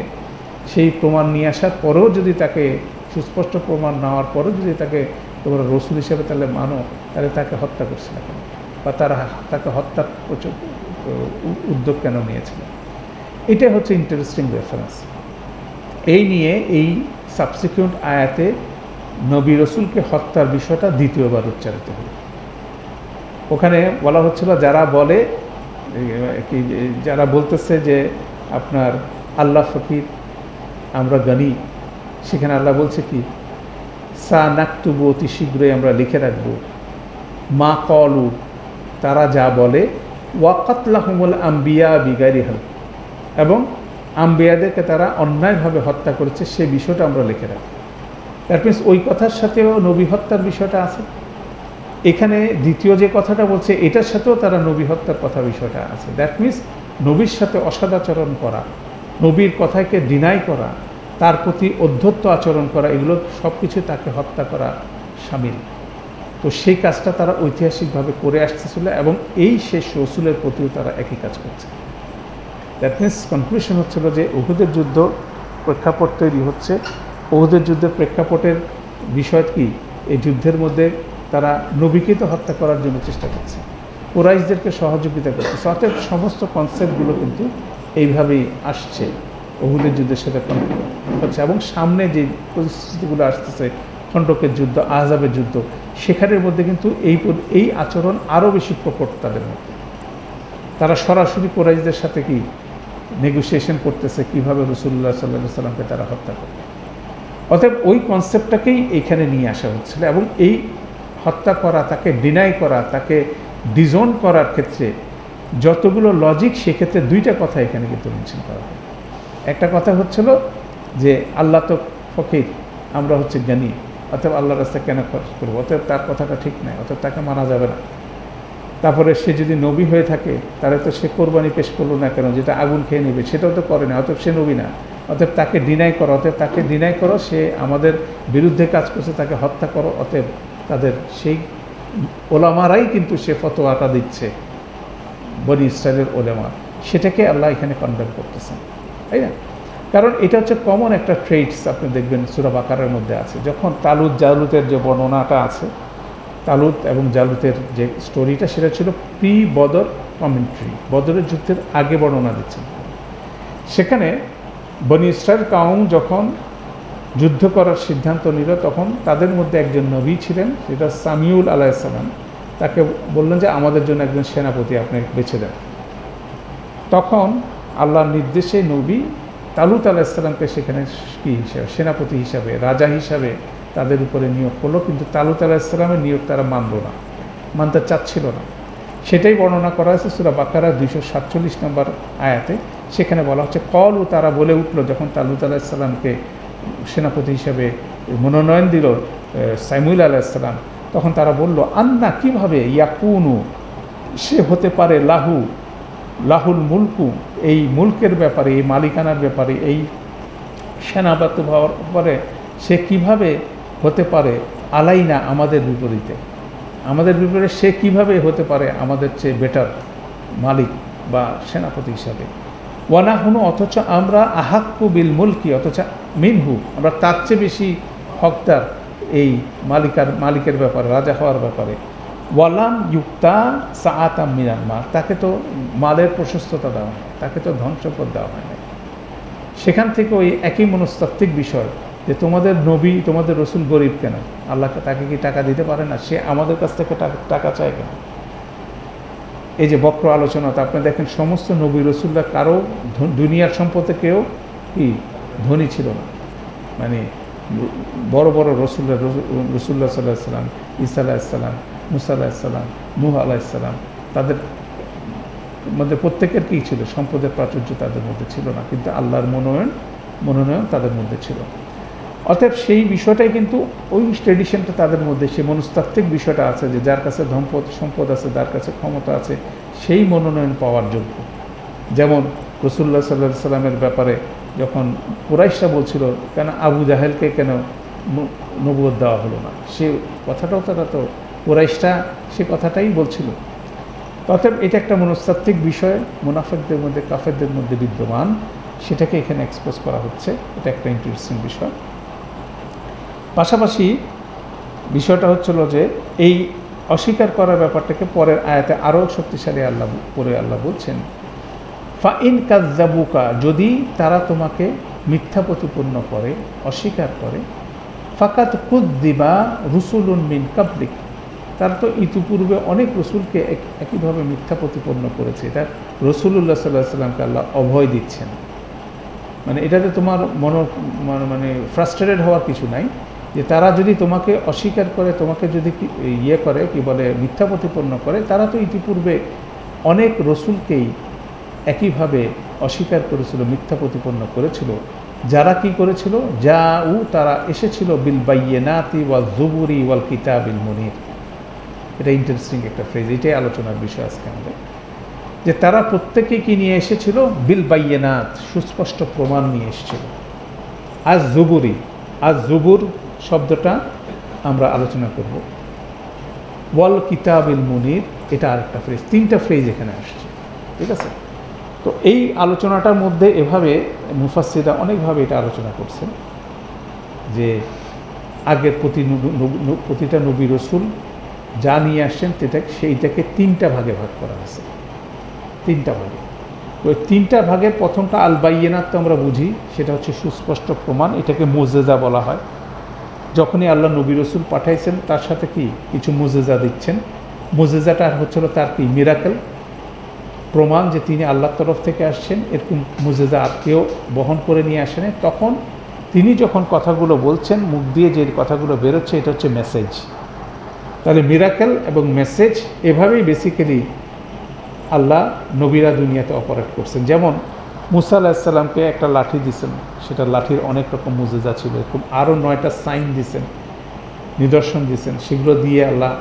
সেই প্রমাণ নিয়ে আসার পরেও যদি তাকে, সুস্পষ্ট প্রমাণ নেওয়ার পরেও যদি তাকে তোমরা রসুল হিসেবে তাহলে মানো, তাহলে তাকে হত্যা করছে না কেন, বা তারা তাকে হত্যার উদ্যোগ কেন নিয়েছিল? এটাই হচ্ছে ইন্টারেস্টিং রেফারেন্স। এই নিয়ে এই সাবসিকুয়েন্ট আয়াতে নবী রসুলকে হত্যার বিষয়টা দ্বিতীয়বার উচ্চারিত হল। ওখানে বলা হচ্ছিল যারা বলে কি, যারা বলতেছে যে আপনার আল্লাহ ফকির, আমরা গনি, সেখানে আল্লাহ বলছে কি, সা নাকতুবু, অতি শীঘ্রই আমরা লিখে রাখবো, মা কলু, তারা যা বলে, ওয়াকাতলাহুমুল আম্বিয়া বিগাইরি হক, এবং আম্বিয়াদেরকে তারা অন্যায়ভাবে হত্যা করেছে সে বিষয়টা আমরা লিখে রাখবো। দ্যাট মিনস ওই কথার সাথেও নবী হত্যার বিষয়টা আছে। এখানে দ্বিতীয় যে কথাটা বলছে এটার সাথেও তারা নবী হত্যার কথা বিষয়টা আছে। দ্যাট মিনস নবীর সাথে অসদাচরণ করা, নবীর কথাকে ডিনাই করা, তার প্রতি অধ্যত্ত আচরণ করা, এগুলো সব কিছু তাকে হত্যা করা শামিল। তো সেই কাজটা তারা ঐতিহাসিকভাবে করে আসতেছিল, এবং এই শেষ রসুলের প্রতিও তারা একই কাজ করছে। দ্যাট মিনস কনক্লুশন হচ্ছিল যে উহুদের যুদ্ধ প্রেক্ষাপট তৈরি হচ্ছে, উহুদের যুদ্ধের প্রেক্ষাপটের বিষয় কি, এই যুদ্ধের মধ্যে তারা নবীকে তো হত্যা করার জন্য চেষ্টা করছে, কুরাইশদেরকে সহযোগিতা করছে। অতএব সমস্ত কনসেপ্টগুলো কিন্তু এইভাবেই আসছে, উহুদের যুদ্ধের সাথে হচ্ছে। এবং সামনে যে পরিস্থিতিগুলো আসতেছে, খণ্ডকের যুদ্ধ, আহজাবের যুদ্ধ, সেখানের মধ্যে কিন্তু এই আচরণ আরও বেশি প্রকট তাদের মধ্যে। তারা সরাসরি কুরাইশদের সাথে কি নেগোসিয়েশন করতেছে কীভাবে রাসূলুল্লাহ সাল্লাল্লাহু আলাইহি ওয়াসাল্লামকে তারা হত্যা করবে। অতএব ওই কনসেপ্টটাকেই এইখানে নিয়ে আসা হচ্ছিল, এবং এই হত্যা করা, তাকে ডিনাই করা, তাকে ডিজোন করার ক্ষেত্রে যতগুলো লজিক, সেক্ষেত্রে দুইটা কথা এখানে কিন্তু মেনশন করা হয়। একটা কথা হচ্ছিল যে আল্লাহ তো ফকির, আমরা হচ্ছে জ্ঞানী, অতএব আল্লাহর রাস্তায় কেন খরচ করবো, অতএব তার কথাটা ঠিক নয়, অতএব তাকে মানা যাবে না। তারপরে সে যদি নবী হয়ে থাকে তাহলে তো সে কোরবানি পেশ করলো না কেন, যেটা আগুন খেয়ে নেবে, সেটাও তো করে না, অতএব সে নবী না, অতএব তাকে ডিনাই করো, অতএব তাকে ডিনাই করো, সে আমাদের বিরুদ্ধে কাজ করছে, তাকে হত্যা করো। অতএব তাদের সেই ওলামারাই কিন্তু সে ফতোয়াটা দিচ্ছে, বনি ইসরায়েলের ওলামা, সেটাকে আল্লাহ এখানে কনডেম করতেছেন, তাই না? কারণ এটা হচ্ছে কমন একটা ট্রেটস, আপনি দেখবেন সূরা বাকারার মধ্যে আছে, যখন তালুত জালুতের যে বর্ণনাটা আছে, তালুত এবং জালুতের যে স্টোরিটা, সেটা ছিল প্রি বদর কমেন্ট্রি, বদরের যুদ্ধের আগে বর্ণনা দিচ্ছেন। সেখানে বনি ইসরায়েল কাউম যখন যুদ্ধ করার সিদ্ধান্ত নিল, তখন তাদের মধ্যে একজন নবী ছিলেন, সেটা সামিউল আলাইহিস সালাম। তাকে বললেন যে আমাদের জন্য একজন সেনাপতি আপনি বেছে দেন। তখন আল্লাহর নির্দেশে নবী তালুত আলাইহিস সালামকে সেখানে কি হিসাবে, সেনাপতি হিসাবে, রাজা হিসাবে তাদের উপরে নিয়োগ করলো, কিন্তু তালুত আলাইহিস সালামের নিয়োগ তারা মানল না, মানতে চাচ্ছিল না। সেটাই বর্ণনা করা হয়েছে সূরা বাকারা 247 নম্বর আয়াতে। সেখানে বলা হচ্ছে কলু, তারা বলে উঠলো, যখন তালুত আলাইহিস সালামকে সেনাপতি হিসাবে মনোনয়ন দিল সামুয়েল আলাইহিস সালাম, তখন তারা বলল, আন্না, কিভাবে, ইয়াকুনু, সে হতে পারে, লাহুল মুলকু, এই মুলকের ব্যাপারে, এই মালিকানার ব্যাপারে, এই সেনাপতি হওয়ার ব্যাপারে সে কিভাবে হতে পারে, আলাইনা, আমাদের বিপরীতে, আমাদের বিপরীতে সে কিভাবে হতে পারে আমাদের চেয়ে বেটার মালিক বা সেনাপতি হিসাবে। ওয়ানাহুনু, অথচ আমরা, আহাক্কু বিল মুলকি, অথচ মিনহু, আমরা তার চেয়ে বেশি হকদার এই মালিকের ব্যাপারে, রাজা হওয়ার ব্যাপারে। ওয়ালাম ইউক্তা সাআতাম মিনাল মাল, তাকে তো মালের প্রশস্ততা দেওয়া হয়, তাকে তো ধন সম্পদ দেওয়া হয় না। সেখান থেকে ওই একই মনস্তাত্ত্বিক বিষয় যে তোমাদের নবী, তোমাদের রসুল গরিব কেন, আল্লাহকে তাকে কি টাকা দিতে পারে না, সে আমাদের কাছ থেকে টাকা চায় কেন? এই যে বক্র আলোচনাতে আপনি দেখেন, সমস্ত নবী রসুল্লাহ কারো দুনিয়ার সম্পদে কেউ কি ধনী ছিল না। মানে বড় বড় রসুল্লাহ সাল্লাল্লাহু আলাইহি সাল্লাম, ঈসা আলাইহিস সালাম, মুসা আলাইহিস সালাম, নূহ আলাইহিস সালাম, তাদের মধ্যে প্রত্যেকের কী ছিল, সম্পদের প্রাচুর্য তাদের মধ্যে ছিল না, কিন্তু আল্লাহর মনোনয়ন তাদের মধ্যে ছিল। অতএব সেই বিষয়টাই কিন্তু ওই ট্রেডিশনটা তাদের মধ্যে, সেই মনস্তাত্ত্বিক বিষয়টা আছে যে যার কাছে সম্পদ আছে, যার কাছে ক্ষমতা আছে, সেই মনোনয়ন পাওয়ার যোগ্য। যেমন রাসূলুল্লাহ সাল্লাল্লাহু আলাইহি সাল্লামের ব্যাপারে যখন কুরাইশরা বলছিল, কেন আবু জাহেলকে কেন নবুয়ত দেওয়া হলো না, সে কথাটাও তারা তো কুরাইশরা সে কথাটাই বলছিল। অতএব এটা একটা মনস্তাত্ত্বিক বিষয় মুনাফিকদের মধ্যে, কাফেরদের মধ্যে বিদ্যমান, সেটাকে এখানে এক্সপোজ করা হচ্ছে। এটা একটা ইন্টারেস্টিং বিষয়। পাশাপাশি বিষয়টা হচ্ছিল যে এই অস্বীকার করার ব্যাপারটাকে পরের আয়াতে আরও শক্তিশালী আল্লাহ বলছেন, ফাইন কাযযাবুকা, যদি তারা তোমাকে মিথ্যা প্রতিপন্ন করে, অস্বীকার করে, ফাকাদ কুযযিবা রুসুলুন মিন কাবলিক, তারা তো ইতিপূর্বে অনেক রসুলকে একইভাবে মিথ্যা প্রতিপন্ন করেছে। এটা রাসূলুল্লাহ সাল্লাল্লাহু আলাইহি সাল্লামকে আল্লাহ অভয় দিচ্ছেন। মানে এটাতে তোমার মানে ফ্রাস্ট্রেটেড হওয়ার কিছু নাই, যে তারা যদি তোমাকে অস্বীকার করে, তোমাকে যদি করে কি বলে, মিথ্যা প্রতিপন্ন করে, তারা তো ইতিপূর্বে অনেক রসুলকেই একইভাবে অস্বীকার করেছিল, মিথ্যা প্রতিপন্ন করেছিল। যারা কি করেছিল, তারা এসেছিল বিল বাইয়িনাতি ওয়াজ জুবুরি ওয়াল কিতাবিল মুনির। এটা ইন্টারেস্টিং একটা ফ্রেজ, এটাই আলোচনার বিষয় আজকে আমাদের, যে তারা প্রত্যেকে কি নিয়ে এসেছিল, বিল বাইয়িনাত, সুস্পষ্ট প্রমাণ নিয়ে এসেছিল। আজ জুবুর শব্দটা আমরা আলোচনা করব। ওয়াল কিতাবিল মুনির, এটা আরেকটা ফ্রেজ, তিনটা ফ্রেজ এখানে আসছে, ঠিক আছে? তো এই আলোচনাটার মধ্যে এভাবে মুফাসসিররা অনেকভাবে এটা আলোচনা করছেন যে আগের প্রতিটা নবী রসুল যা নিয়ে আসছেন সেইটাকে তিনটা ভাগে ভাগ করা হয়েছে, তিনটা ভাগে। তো তিনটা ভাগের প্রথমটা আল বাইয়িনাত, তো আমরা বুঝি সেটা হচ্ছে সুস্পষ্ট প্রমাণ, এটাকে মুজেজা বলা হয়। যখনই আল্লাহ নবী রসুল পাঠাইছেন তার সাথে কি কিছু মুজেজা দিচ্ছেন, মুজেজাটা হচ্ছিল তার কি মিরাকেল, প্রমাণ যে তিনি আল্লাহর তরফ থেকে আসছেন, এরকম মুজেজা আর কেউ বহন করে নিয়ে আসেন। তখন তিনি যখন কথাগুলো বলছেন, মুখ দিয়ে যে কথাগুলো বেরোচ্ছে, এটা হচ্ছে মেসেজ। তাহলে মিরাকেল এবং মেসেজ এভাবেই বেসিক্যালি আল্লাহ নবীরা দুনিয়াতে অপারেট করছেন। যেমন মুসা আলাইহিস সালামকে একটা লাঠি দিয়েছেন, সেটা লাঠির অনেক রকম মুজিজা ছিল, এরকম আরও 9টা সাইন দিয়েছেন, নিদর্শন দিয়েছেন। সেগুলো দিয়ে আল্লাহ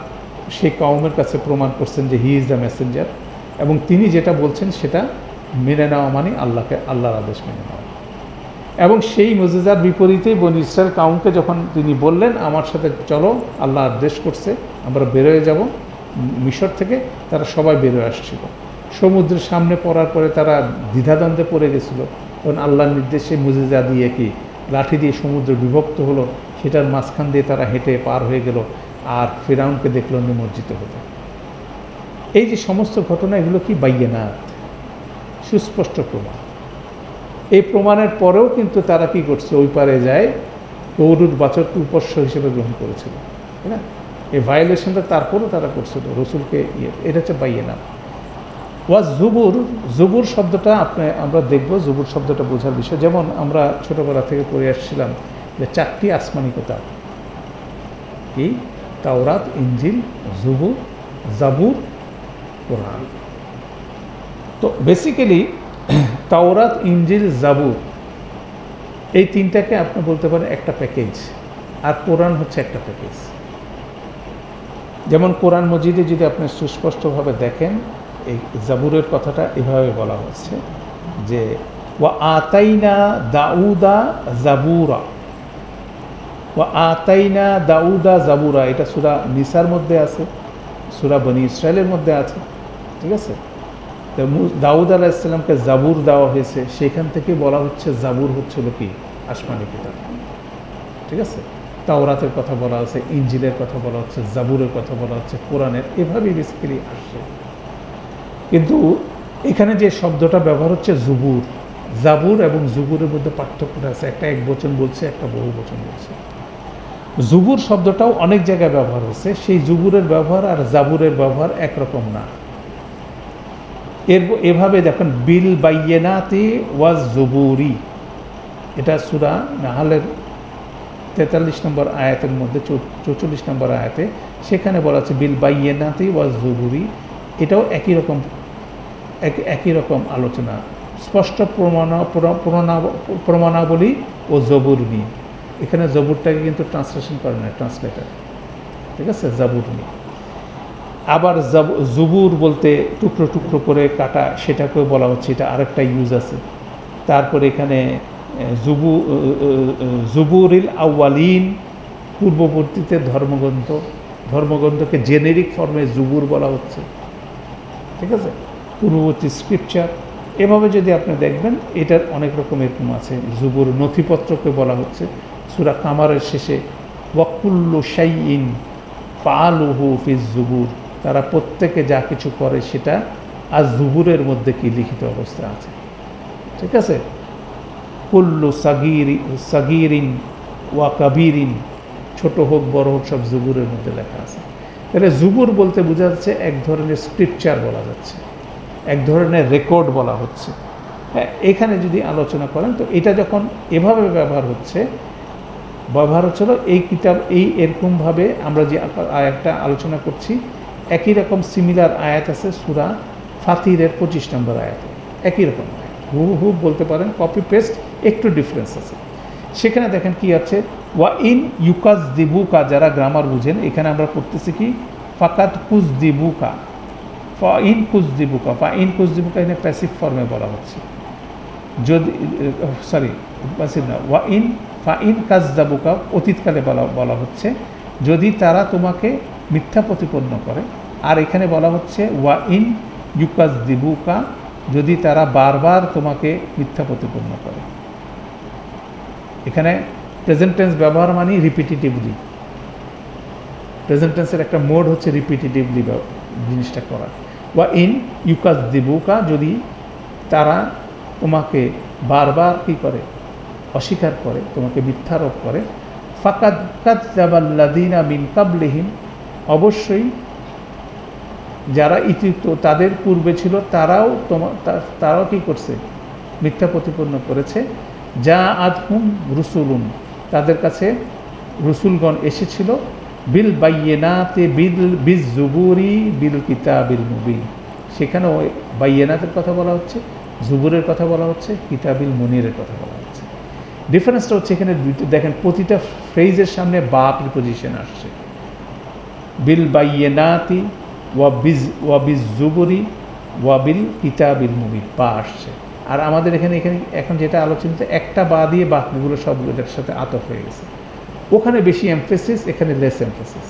সেই কওমের কাছে প্রমাণ করছেন যে হি ইজ দ্য মেসেঞ্জার, এবং তিনি যেটা বলছেন সেটা মেনে নেওয়া মানে আল্লাহর আদেশ মেনে নেওয়া। এবং সেই মুজিজার বিপরীতেই বনী ইসরায়েল কওমকে যখন তিনি বললেন আমার সাথে চলো, আল্লাহ আদেশ করছে আমরা বেরোয় যাব মিশর থেকে, তারা সবাই বেরোয় আসছিল। সমুদ্রের সামনে পড়ার পরে তারা দ্বিধাদ্বন্দ্বে পড়ে গেছিল, তখন আল্লাহর নির্দেশে মুজিজা দিয়ে কি লাঠি দিয়ে সমুদ্র বিভক্ত হলো, সেটার মাঝখান দিয়ে তারা হেঁটে পার হয়ে গেল, আর ফিরআউনকে দেখলো নিমজ্জিত হতে। এই যে সমস্ত ঘটনা, এগুলো কি বাইয়িনাত, সুস্পষ্ট প্রমাণ। এই প্রমাণের পরেও কিন্তু তারা কি করছে, ওই পারে যায় গরুর বাছরকে উপাস্য হিসেবে গ্রহণ করেছিল, তাই না? এই ভায়োলেশনটা তারপরেও তারা করছিল রসুলকে এটা হচ্ছে বাইয়িনাত। ওয়াজ জুবুর শব্দটা আমরা দেখব, জুবুর শব্দটা বোঝার বিষয়। যেমন আমরা ছোটোবেলা থেকে পড়ে আসছিলাম যে 4টি আসমানি কিতাব, কি? তাওরাত, ইনজিল, জাবুর, কোরআন। তো বেসিক্যালি তাওরাত, ইনজিল, জাবুর এই তিনটাকে আপনি বলতে পারেন একটা প্যাকেজ, আর কোরআন হচ্ছে একটা প্যাকেজ। যেমন কোরআন মজিদে যদি আপনি সুস্পষ্টভাবে দেখেন, এই জাবুরের কথাটা এভাবে বলা হচ্ছে যে ওয়া আতাইনা দাউদা জাবুরা, ওয়া আতাইনা দাউদা জাবুরা। এটা সূরা নিসার মধ্যে আছে, সূরা বনী ইসরায়েলের মধ্যে আছে, ঠিক আছে? তো দাউদ আলাইহিস সালামকে জাবুর দেওয়া হয়েছে, সেখান থেকে বলা হচ্ছে জাবুর হচ্ছিল কি আসমানি কিতাব, ঠিক আছে? তাওরাতের কথা বলা হচ্ছে, ইনজিলের কথা বলা হচ্ছে, জাবুরের কথা বলা হচ্ছে, কোরআনের, এভাবেই বেসিক্যালি আসছে। কিন্তু এখানে যে শব্দটা ব্যবহার হচ্ছে জুবুর, জাবুর এবং জুবুরের মধ্যে পার্থক্যটা আছে। একটা এক বচন বলছে, একটা বহু বচন বলছে। জুবুর শব্দটাও অনেক জায়গায় ব্যবহার হচ্ছে, সেই জুবুরের ব্যবহার আর জাবুরের ব্যবহার একরকম না। এভাবে দেখেন, বিল বাইয়িনাতি ওয়াজ জুবুরি, এটা সূরা নাহলের 43 নম্বর আয়াতের মধ্যে 44 নম্বর আয়াতে সেখানে বলা আছে বিল বাইয়িনাতি ওয়াজ জুবুরি। এটাও একই রকম আলোচনা, স্পষ্ট প্রমাণাবলী ও জবুর নিয়ে। এখানে জবুরটাকে কিন্তু ট্রান্সলেশন করে না, ট্রান্সলেটার, ঠিক আছে? জাবুর নিয়ে। আবার জুবুর বলতে টুকরো টুকরো করে কাটা, সেটাকেও বলা হচ্ছে, এটা আরেকটা ইউজ আছে। তারপরে এখানে জুবুরিল আউয়ালিন, পূর্ববর্তীতে ধর্মগ্রন্থকে জেনেরিক ফর্মে জুবুর বলা হচ্ছে, ঠিক আছে? পূর্ববর্তী স্ক্রিপচার, এভাবে যদি আপনি দেখবেন এটার অনেক রকম এরকম আছে। জুবুর নথিপত্রকে বলা হচ্ছে। সূরা কামারের শেষে ওয়াকুল্লু শাইইন ফাআলুহু ফিজ জুবুর, তারা প্রত্যেকে যা কিছু করে সেটা আজ জুবুরের মধ্যে কি লিখিত অবস্থা আছে, ঠিক আছে? কুল্লু সাগিরিন ওয়া কাবিরিন, ছোট হোক বড় হোক সব জুবুরের মধ্যে লেখা আছে। তাহলে জুবুর বলতে বোঝা যাচ্ছে এক ধরনের স্ক্রিপচার বলা যাচ্ছে, এক ধরনের রেকর্ড বলা হচ্ছে। হ্যাঁ, এখানে যদি আলোচনা করেন তো এটা যখন এভাবে ব্যবহার হচ্ছিল, এই কিতাব এরকমভাবে আমরা যে আয়াতটা আলোচনা করছি, একই রকম সিমিলার আয়াত আছে সূরা ফাতিরের 25 নম্বর আয়াতে, একই রকম আয়াত, হু বলতে পারেন, কপি পেস্ট, একটু ডিফারেন্স আছে। সেখানে দেখেন কি আছে, ওয়া ইন ইউকাযযিবুকা, যারা গ্রামার বুঝেন, এখানে আমরা পড়তেছি কি ফাকাত কুযযিবুকা, ফা ইন কুযযিবুকা, এখানে প্যাসিভ ফর্মে বলা হচ্ছে। যদি প্যাসিভ না, ওয়া ইন ফা ইন কাযযাবুকা অতীতকালে বলা হচ্ছে, যদি তারা তোমাকে মিথ্যা প্রতিপন্ন করে। আর এখানে বলা হচ্ছে ওয়া ইন ইউকাযযিবুকা, যদি তারা বারবার তোমাকে মিথ্যা প্রতিপন্ন করে। এখানে প্রেজেন্ট টেন্স ব্যবহার মানে রিপিটিটিভলি, প্রেজেন্ট টেন্সের একটা মোড হচ্ছে রিপিটিটিভলি জিনিসটা করা। ওয়া ইন ইউকাযযিবুকা, যদি তারা তোমাকে বারবার কি করে, অস্বীকার করে, তোমাকে মিথ্যারোপ করে। ফাকাদ কাযযাবাল্লাযীনা মিন ক্বাবলিহিম, অবশ্যই যারা তাদের পূর্বে ছিল তারাও কি করছে, মিথ্যা প্রতিপন্ন করেছে। যা আদহুম রুসুলুন, তাদের কাছে রসুলগণ এসেছিল, বিল বাইয়েনাতে বিল জুবুরি বিল কিতাবিল মুবিন। সেখানেও বাইয়েনাতের কথা বলা হচ্ছে, জুবুরের কথা বলা হচ্ছে, কিতাবিল মুনিরের কথা বলা হচ্ছে। ডিফারেন্সটা হচ্ছে এখানে দেখেন প্রতিটা ফ্রেজের সামনে বা প্রিপোজিশন আসছে। বিল বাইয়েনাতি ওয়া বিজ জুবুরি ওয়া বিল কিতাবিল মুবিন, বা আসছে। আর আমাদের এখানে এখন যেটা আলোচনা, একটা বা দিয়ে বাকিগুলো সবগুলোর সাথে আতফ হয়ে গেছে। ওখানে বেশি এমফেসিস, এখানে লেস এমফেসিস।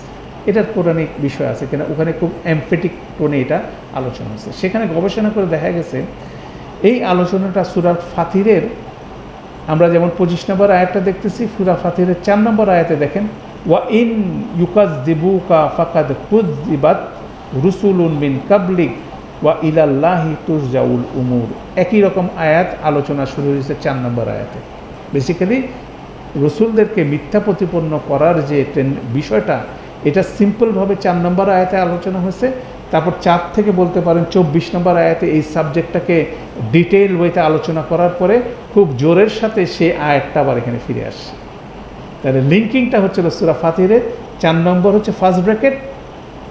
এটার পৌরাণিক বিষয় আছে কিনা, ওখানে খুব এমফেটিক টোনে এটা আলোচনা হচ্ছে। সেখানে গবেষণা করে দেখা গেছে এই আলোচনাটা সূরা ফাতিরের, আমরা যেমন 25 নম্বর আয়াতটা দেখতেছি, সূরা ফাতিরের 4 নম্বর আয়াতে দেখেন, ওয়া ইন ইউকাযযিবুকা ফাকাদ কুযযিবাত রুসুলুন মিন কাবলিক ওয়া ইলাল্লাহি তুরজাউল উমুর। একই রকম আয়াত আলোচনা শুরু হয়েছে 4 নম্বর আয়াতে। বেসিক্যালি রসুলদেরকে মিথ্যা প্রতিপন্ন করার যে বিষয়টা, এটা সিম্পলভাবে 4 নম্বর আয়াতে আলোচনা হয়েছে। তারপর 4 থেকে বলতে পারেন 24 নম্বর আয়াতে এই সাবজেক্টটাকে ডিটেইল ওয়েতে আলোচনা করার পরে খুব জোরের সাথে সেই আয়াতটা আবার এখানে ফিরে আসছে। তাহলে লিঙ্কিংটা হচ্ছিল সূরা ফাতিরের 4 নম্বর হচ্ছে ফার্স্ট ব্র্যাকেট,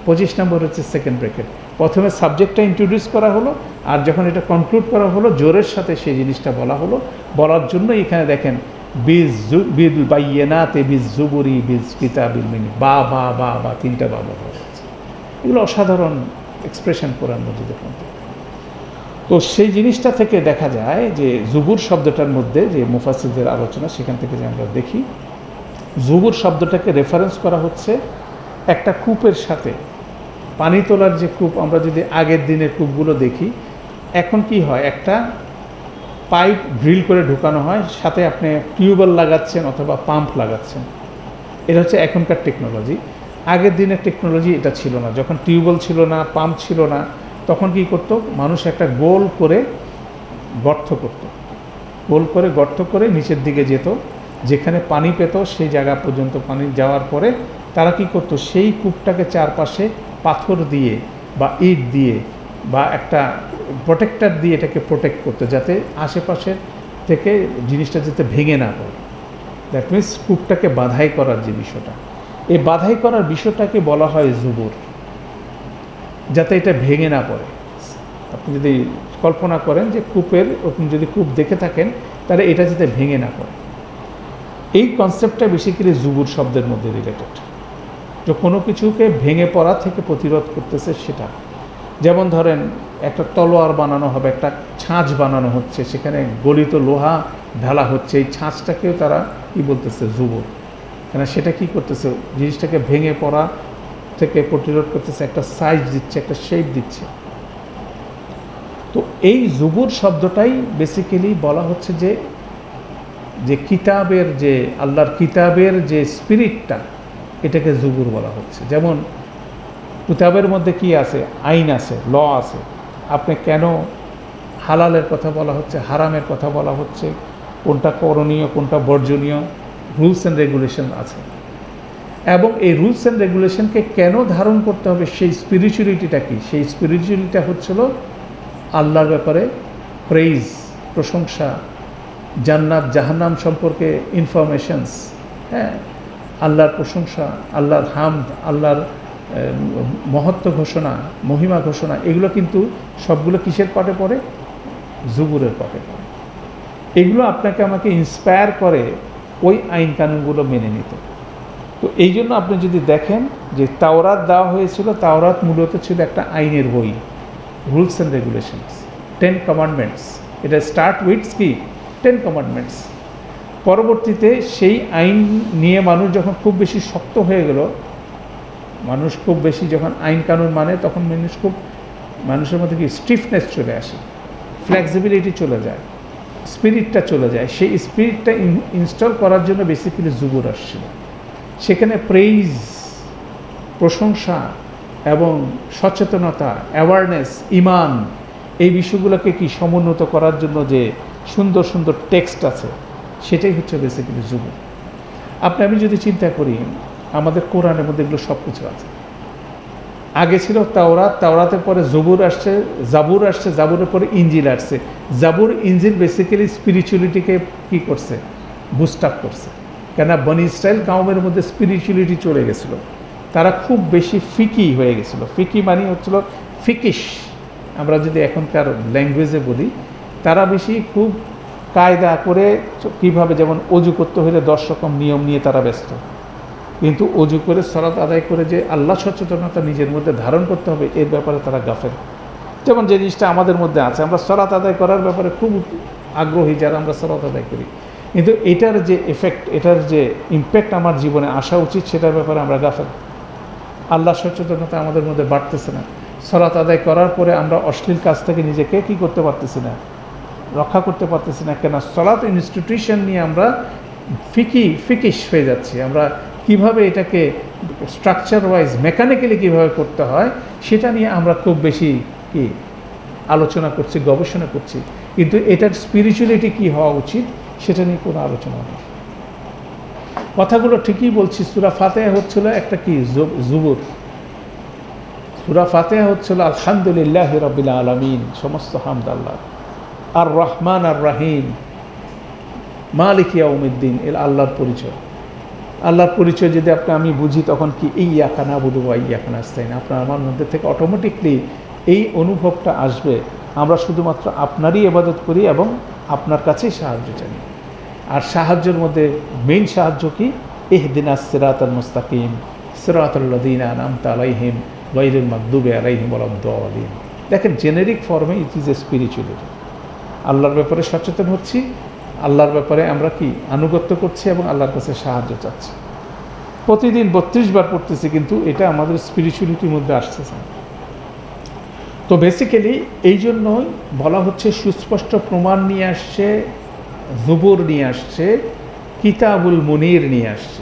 25 নম্বর হচ্ছে সেকেন্ড ব্র্যাকেট। প্রথমে সাবজেক্টটা ইন্ট্রোডিউস করা হলো, আর যখন এটা কনক্লুড করা হলো জোরের সাথে সেই জিনিসটা বলা হলো। বলার জন্য এখানে দেখেন বিল বাইয়েনাতে বিজ জুবুরি বিজ কিতাবিল মুবিন, বা বা বা বা 3টা বা ব্যবহার হচ্ছে। এগুলো অসাধারণ এক্সপ্রেশন কোরআন মাজিদের মধ্যে। তো সেই জিনিসটা থেকে দেখা যায় যে জুবুর শব্দটার মধ্যে যে মুফাসসিরদের আলোচনা, সেখান থেকে যে আমরা দেখি জুবুর শব্দটাকে রেফারেন্স করা হচ্ছে একটা কূপের সাথে। পানি তোলার যে কূপ, আমরা যদি আগের দিনের কূপগুলো দেখি, এখন কি হয়, একটা পাইপ ড্রিল করে ঢুকানো হয়, সাথে আপনি টিউবওয়েল লাগাচ্ছেন অথবা পাম্প লাগাচ্ছেন। এটা হচ্ছে এখনকার টেকনোলজি। আগের দিনের টেকনোলজি এটা ছিল না। যখন টিউবওয়েল ছিল না, পাম্প ছিল না, তখন কি করত, মানুষ একটা গোল করে গর্ত করত, গোল করে গর্ত করে নিচের দিকে যেত, যেখানে পানি পেত সেই জায়গা পর্যন্ত পানি যাওয়ার পরে তারা কি করত, সেই কূপটাকে চারপাশে পাথর দিয়ে বা ইট দিয়ে বা একটা প্রোটেক্টর দিয়ে এটাকে প্রোটেক্ট করতে, যাতে আশেপাশের থেকে জিনিসটা যাতে ভেঙে না পড়ে। দ্যাট মিনস কূপটাকে বাধাই করার যে বিষয়টা, এই বাধাই করার বিষয়টাকে বলা হয় জুবুর, যাতে এটা ভেঙে না পড়ে। আপনি যদি কল্পনা করেন যে কূপের, আপনি যদি কূপ দেখে থাকেন, তাহলে এটা যাতে ভেঙে না পড়ে, এই কনসেপ্টটা বেসিক্যালি জুবুর শব্দের মধ্যে রিলেটেড। যে কোনো কিছুকে ভেঙে পড়া থেকে প্রতিরোধ করতেছে সেটা। যেমন ধরেন একটা তলোয়ার বানানো হবে, একটা ছাঁচ বানানো হচ্ছে, সেখানে গলিত লোহা ঢালা হচ্ছে, এই ছাঁচটাকেও তারা কি বলতেছে, জুবুর। কেন সেটা কি করতেছে, জিনিসটাকে ভেঙে পড়া থেকে প্রতিরোধ করতেছে, একটা সাইজ দিচ্ছে, একটা শেপ দিচ্ছে। তো এই জুবুর শব্দটাই বেসিক্যালি বলা হচ্ছে যে কিতাবের, যে আল্লাহর কিতাবের যে স্পিরিটটা, এটাকে জুবুর বলা হচ্ছে। যেমন কিতাবের মধ্যে কি আছে, আইন আছে, ল আছে। আপনি কেন হালালের কথা বলা হচ্ছে, হারামের কথা বলা হচ্ছে, কোনটা করণীয় কোনটা বর্জনীয়, রুলস অ্যান্ড রেগুলেশন আছে। এবং এই রুলস অ্যান্ড রেগুলেশনকে কেন ধারণ করতে হবে, সেই স্পিরিচুয়ালিটিটা কি, সেই স্পিরিচুয়ালিটিটা হচ্ছিল আল্লাহর ব্যাপারে প্রেইজ, প্রশংসা, জান্নাত জাহান্নাম সম্পর্কে ইনফরমেশনস, হ্যাঁ, আল্লাহর প্রশংসা, আল্লাহর হামদ, আল্লাহর মহত্ব ঘোষণা, মহিমা ঘোষণা, এগুলো কিন্তু সবগুলো কিসের পাটে পড়ে, জুবুরের পাটে পড়ে। এগুলো আপনাকে আমাকে ইন্সপায়ার করে ওই আইন কানুনগুলো মেনে নিতে। তো এই জন্য আপনি যদি দেখেন যে তাওরাত দেওয়া হয়েছিল, তাওরাত মূলত ছিল একটা আইনের বই, রুলস অ্যান্ড রেগুলেশনস, 10 কমান্ডমেন্টস। এটা স্টার্ট উইথস কি, 10 কমান্ডমেন্টস। পরবর্তীতে সেই আইন নিয়ে মানুষ যখন খুব বেশি শক্ত হয়ে গেল, মানুষ খুব বেশি যখন আইন কানুন মানে, তখন মানুষের মধ্যে কি স্টিফনেস চলে আসে, ফ্লেক্সিবিলিটি চলে যায়, স্পিরিটটা চলে যায়। সেই স্পিরিটটা ইনস্টল করার জন্য বেসিক্যালি জুবুর আসছিল। সেখানে প্রেইজ, প্রশংসা এবং সচেতনতা, অ্যাওয়ারনেস, ইমান, এই বিষয়গুলোকে কি সমুন্নত করার জন্য যে সুন্দর সুন্দর টেক্সট আছে, সেটাই হচ্ছে বেসিক্যালি জুবুর। আমি যদি চিন্তা করি, আমাদের কোরআনের মধ্যে এগুলো সব কিছু আছে। আগে ছিল তাওরাত, তাওরাতের পরে জবুর আসছে, জাবুর আসছে, জাবুরের পরে ইঞ্জিল আসছে। জাবুর ইঞ্জিল বেসিক্যালি স্পিরিচুয়ালিটিকে কী করছে, বুস্ট আপ করছে। কেন বনি ইসরায়েল কাউমের মধ্যে স্পিরিচুয়ালিটি চলে গেছিলো, তারা খুব বেশি ফিকি হয়ে গেছিলো। ফিকি মানে হচ্ছিল ফিকিশ, আমরা যদি এখনকার ল্যাঙ্গুয়েজে বলি, তারা বেশি খুব কায়দা করে কীভাবে, যেমন অজু করতে হলে 10 রকম নিয়ম নিয়ে তারা ব্যস্ত, কিন্তু অজু করে সালাত আদায় করে যে আল্লাহ সচেতনতা নিজের মধ্যে ধারণ করতে হবে এর ব্যাপারে তারা গাফেল। যেমন যে জিনিসটা আমাদের মধ্যে আছে, আমরা সালাত আদায় করার ব্যাপারে খুব আগ্রহী যারা আমরা সালাত আদায় করি, কিন্তু এটার যে এফেক্ট, এটার যে ইম্প্যাক্ট আমার জীবনে আসা উচিত সেটার ব্যাপারে আমরা গাফেল। আল্লাহ সচেতনতা আমাদের মধ্যে বাড়তেছে না। সালাত আদায় করার পরে আমরা অশ্লীল কাজ থেকে নিজেকে কী করতে পারতেছি না, রক্ষা করতে পারতেছি না। কেন সালাত ইনস্টিটিউশন নিয়ে আমরা ফিকিশ হয়ে যাচ্ছি। আমরা কিভাবে এটাকে স্ট্রাকচার ওয়াইজ মেকানিক্যালি কীভাবে করতে হয় সেটা নিয়ে আমরা খুব বেশি কি আলোচনা করছি, গবেষণা করছি, কিন্তু এটার স্পিরিচুয়ালিটি কী হওয়া উচিত সেটা নিয়ে কোনো আলোচনা নেই। কথাগুলো ঠিকই বলছি। সূরা ফাতিহা হচ্ছিল একটা কি জুবুর, সূরা ফাতিহা হচ্ছিল আলহামদুলিল্লাহি রাব্বিল আলামিন, সমস্ত হামদ আল্লাহ, আর রহমান আর রাহিম, মালিক ইয়াউমিদ্দিন, এর আল্লাহর পরিচয়। আল্লাহর পরিচয় যদি আমি বুঝি তখন কি ইয়্যাকা না'বুদু ওয়া ইয়্যাকা নাস্তাইন, আপনার আমার মধ্যে থেকে অটোমেটিকলি এই অনুভবটা আসবে আমরা শুধুমাত্র আপনারই ইবাদত করি এবং আপনার কাছেই সাহায্য চাই। আর সাহায্যের মধ্যে মেইন সাহায্য কি, ইহদিনাস সিরাতাল মুস্তাকিম সিরাতাল লাযিনা আন'আমতা আলাইহিম গায়রিল মাগদুবি আলাইহিম ওয়ালাদ-দাল্লিন। দেখেন জেনেরিক ফর্মে ইট ইজ এ স্পিরিচুয়ালিটি। আল্লাহর ব্যাপারে সচেতন হচ্ছি, আল্লাহর ব্যাপারে আমরা কি আনুগত্য করছি এবং আল্লাহর কাছে সাহায্য চাচ্ছি। প্রতিদিন 32 বার পড়তেছি, কিন্তু এটা আমাদের স্পিরিচুয়ালিটির মধ্যে আসতেছে না। তো বেসিক্যালি এই জন্যই বলা হচ্ছে সুস্পষ্ট প্রমাণ নিয়ে আসছে, জুবুর নিয়ে আসছে, কিতাবুল মুনির নিয়ে আসছে।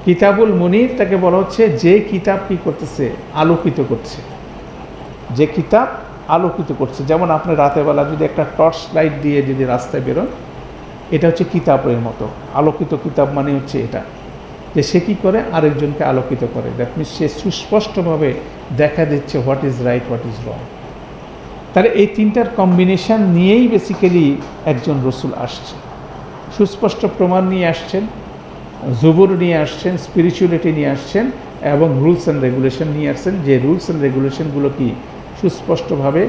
কিতাবুল মুনির তাকে বলা হচ্ছে যে কিতাব কি করতেছে, আলোকিত করছে, যে কিতাব আলোকিত করছে। যেমন আপনি রাতেরবেলা যদি একটা টর্চ লাইট দিয়ে যদি রাস্তায় বেরোন, এটা হচ্ছে কিতাবের মতো। আলোকিত কিতাব মানে হচ্ছে এটা, যে সে কী করে, আরেকজনকে আলোকিত করে। দ্যাট মিনস সে সুস্পষ্টভাবে দেখা দিচ্ছে what is right, what is wrong. তাহলে এই তিনটার কম্বিনেশান নিয়েই বেসিক্যালি একজন রসুল আসছে। সুস্পষ্ট প্রমাণ নিয়ে আসছেন, জুবুর নিয়ে আসছেন, স্পিরিচুয়ালিটি নিয়ে আসছেন, এবং রুলস অ্যান্ড রেগুলেশন নিয়ে আসছেন, যে রুলস অ্যান্ড রেগুলেশনগুলো কি সুস্পষ্টভাবে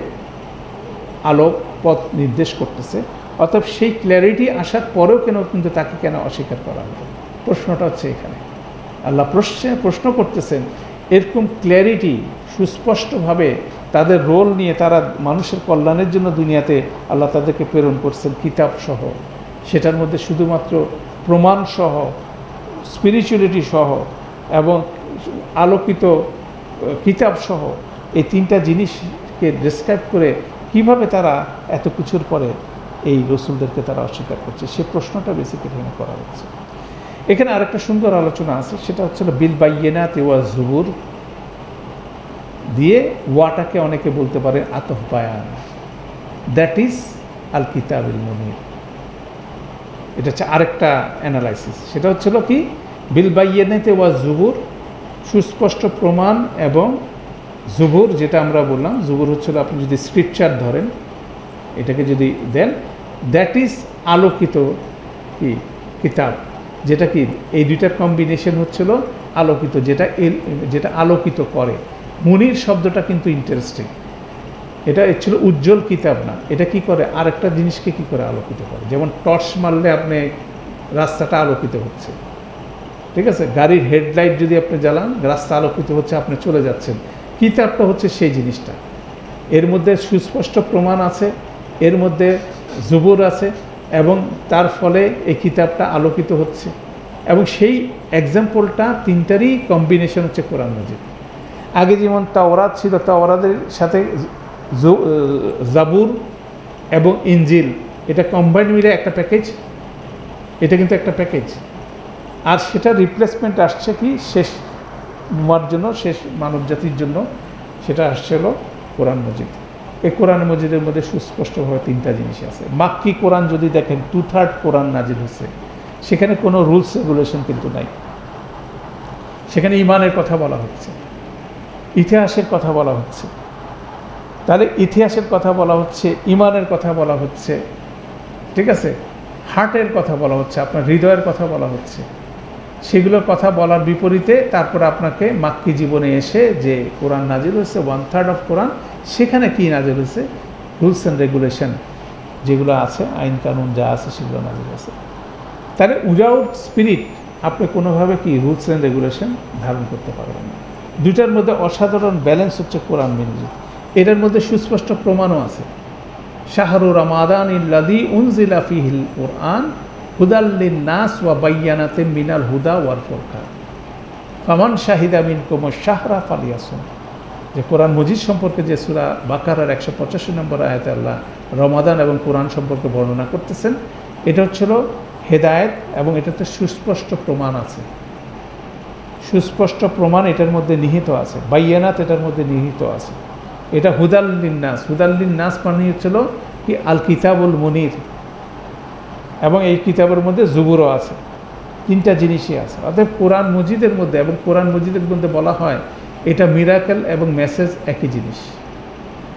আলোক পথ নির্দেশ করতেছে। অর্থাৎ সেই ক্ল্যারিটি আসার পরেও কিন্তু তাকে কেন অস্বীকার করা হলো, প্রশ্নটা হচ্ছে এখানে। আল্লাহ প্রশ্ন করতেছেন, এরকম ক্ল্যারিটি সুস্পষ্টভাবে তাদের রোল নিয়ে তারা মানুষের কল্যাণের জন্য দুনিয়াতে আল্লাহ তাদেরকে প্রেরণ করছেন কিতাব সহ, সেটার মধ্যে শুধুমাত্র প্রমাণ সহ, স্পিরিচুয়ালিটি সহ এবং আলোকিত কিতাব সহ, এই তিনটা জিনিসকে ডেসক্রাইব করে কিভাবে তারা এত কিছুর পরে এই রসুলদেরকে তারা অস্বীকার করছে, সে প্রশ্নটা বেসিক্যালি এখানে করা হচ্ছে। এখানে আরেকটা সুন্দর আলোচনা আছে, সেটা হচ্ছে বিল বাইয়িনাত ওয়া জুবুর দিয়ে ওয়াটাকে অনেকে বলতে পারে আতফ বায়ান, দ্যাট ইজ আল কিতাবুল মুনির। এটা হচ্ছে আরেকটা অ্যানালাইসিস। সেটা হচ্ছিল কি, বিল বাইয়িনাত ওয়া জুবুর, সুস্পষ্ট প্রমাণ, এবং জুবুর যেটা আমরা বললাম, জুবুর হচ্ছিল আপনি যদি স্ক্রিপচার ধরেন, এটাকে যদি দেন, দ্যাট ইজ আলোকিত কি কিতাব, যেটা কি এই দুইটার কম্বিনেশন হচ্ছিল আলোকিত, যেটা আলোকিত করে। মুনির শব্দটা কিন্তু ইন্টারেস্টিং, এটা ছিল উজ্জ্বল কিতাব না, এটা কি করে, আরেকটা জিনিসকে কি করে আলোকিত করে। যেমন টর্চ মারলে আপনি রাস্তাটা আলোকিত হচ্ছে, ঠিক আছে, গাড়ির হেডলাইট যদি আপনি জ্বালান রাস্তা আলোকিত হচ্ছে, আপনি চলে যাচ্ছেন। কিতাবটা হচ্ছে সেই জিনিসটা, এর মধ্যে সুস্পষ্ট প্রমাণ আছে, এর মধ্যে জুবুর আছে, এবং তার ফলে এই কিতাবটা আলোকিত হচ্ছে। এবং সেই এক্সাম্পলটা তিনটারই কম্বিনেশন হচ্ছে কোরআন মাজিদ। আগে যেমন তাওরাত ছিল, তাওরাতের সাথে জাবুর এবং ইনজিল, এটা কম্বাইন্ড মিলে একটা প্যাকেজ, এটা কিন্তু একটা প্যাকেজ। আর সেটা রিপ্লেসমেন্ট আসছে কি শেষ জন্য, শেষ মানব জাতির জন্য, সেটা আসছে হলো কোরআন মজিদ। এই কোরআন মজিদের মধ্যে সুস্পষ্টভাবে তিনটা জিনিস আছে। মাক্কি কোরআন যদি দেখেন 2/3 কোরআন নাজিল হচ্ছে, সেখানে কোনো রুলস রেগুলেশন কিন্তু নাই, সেখানে ইমানের কথা বলা হচ্ছে। ইতিহাসের কথা বলা হচ্ছে। তাহলে ইতিহাসের কথা বলা হচ্ছে, ইমানের কথা বলা হচ্ছে, ঠিক আছে, হার্টের কথা বলা হচ্ছে, আপনার হৃদয়ের কথা বলা হচ্ছে। সেগুলোর কথা বলার বিপরীতে তারপর আপনাকে মাক্কি জীবনে এসে যে কোরআন নাজিল হয়েছে 1/3 অফ কোরআন, সেখানে কি নাজিল হয়েছে? রুলস অ্যান্ড রেগুলেশন যেগুলো আছে, আইন কানুন যা আছে সেগুলো নাজিল হয়েছে। তাহলে উইদাউট স্পিরিট আপনি কোনোভাবে কি রুলস অ্যান্ড রেগুলেশন ধারণ করতে পারবেন না। দুইটার মধ্যে অসাধারণ ব্যালেন্স হচ্ছে কোরআন মিউজিক। এটার মধ্যে সুস্পষ্ট প্রমাণও আছে। শাহরু রমাদান ইল্লাযী উনজিলা ফীহিল কুরআন হুদাল লিন-নাস ওয়া বায়্যানাতিন মিনাল হুদা ওয়াল ফুরকান ফামান শাহিদা মিনকুমুশ শাহরা ফালিয়াসুম। যে কোরআন মজিদ সম্পর্কে যে সূরা বাকারার 185 নম্বর আয়াতে আল্লাহ রমাদান এবং কোরআন সম্পর্কে বর্ণনা করতেছেন, এটা হচ্ছিল হেদায়েত এবং এটাতে সুস্পষ্ট প্রমাণ আছে। সুস্পষ্ট প্রমাণ এটার মধ্যে নিহিত আছে, বায়্যানাত এটার মধ্যে নিহিত আছে। এটা হুদাল লিন-নাস, হুদাল লিন-নাস মানে হচ্ছিল কি আল কিতাবুল মুনির, এবং এই কিতাবের মধ্যে জুবুরও আছে। তিনটা জিনিসই আছে। অর্থাৎ কোরআন মজিদের মধ্যে, এবং কোরআন মজিদের মধ্যে বলা হয় এটা মিরাকেল এবং মেসেজ একই জিনিস।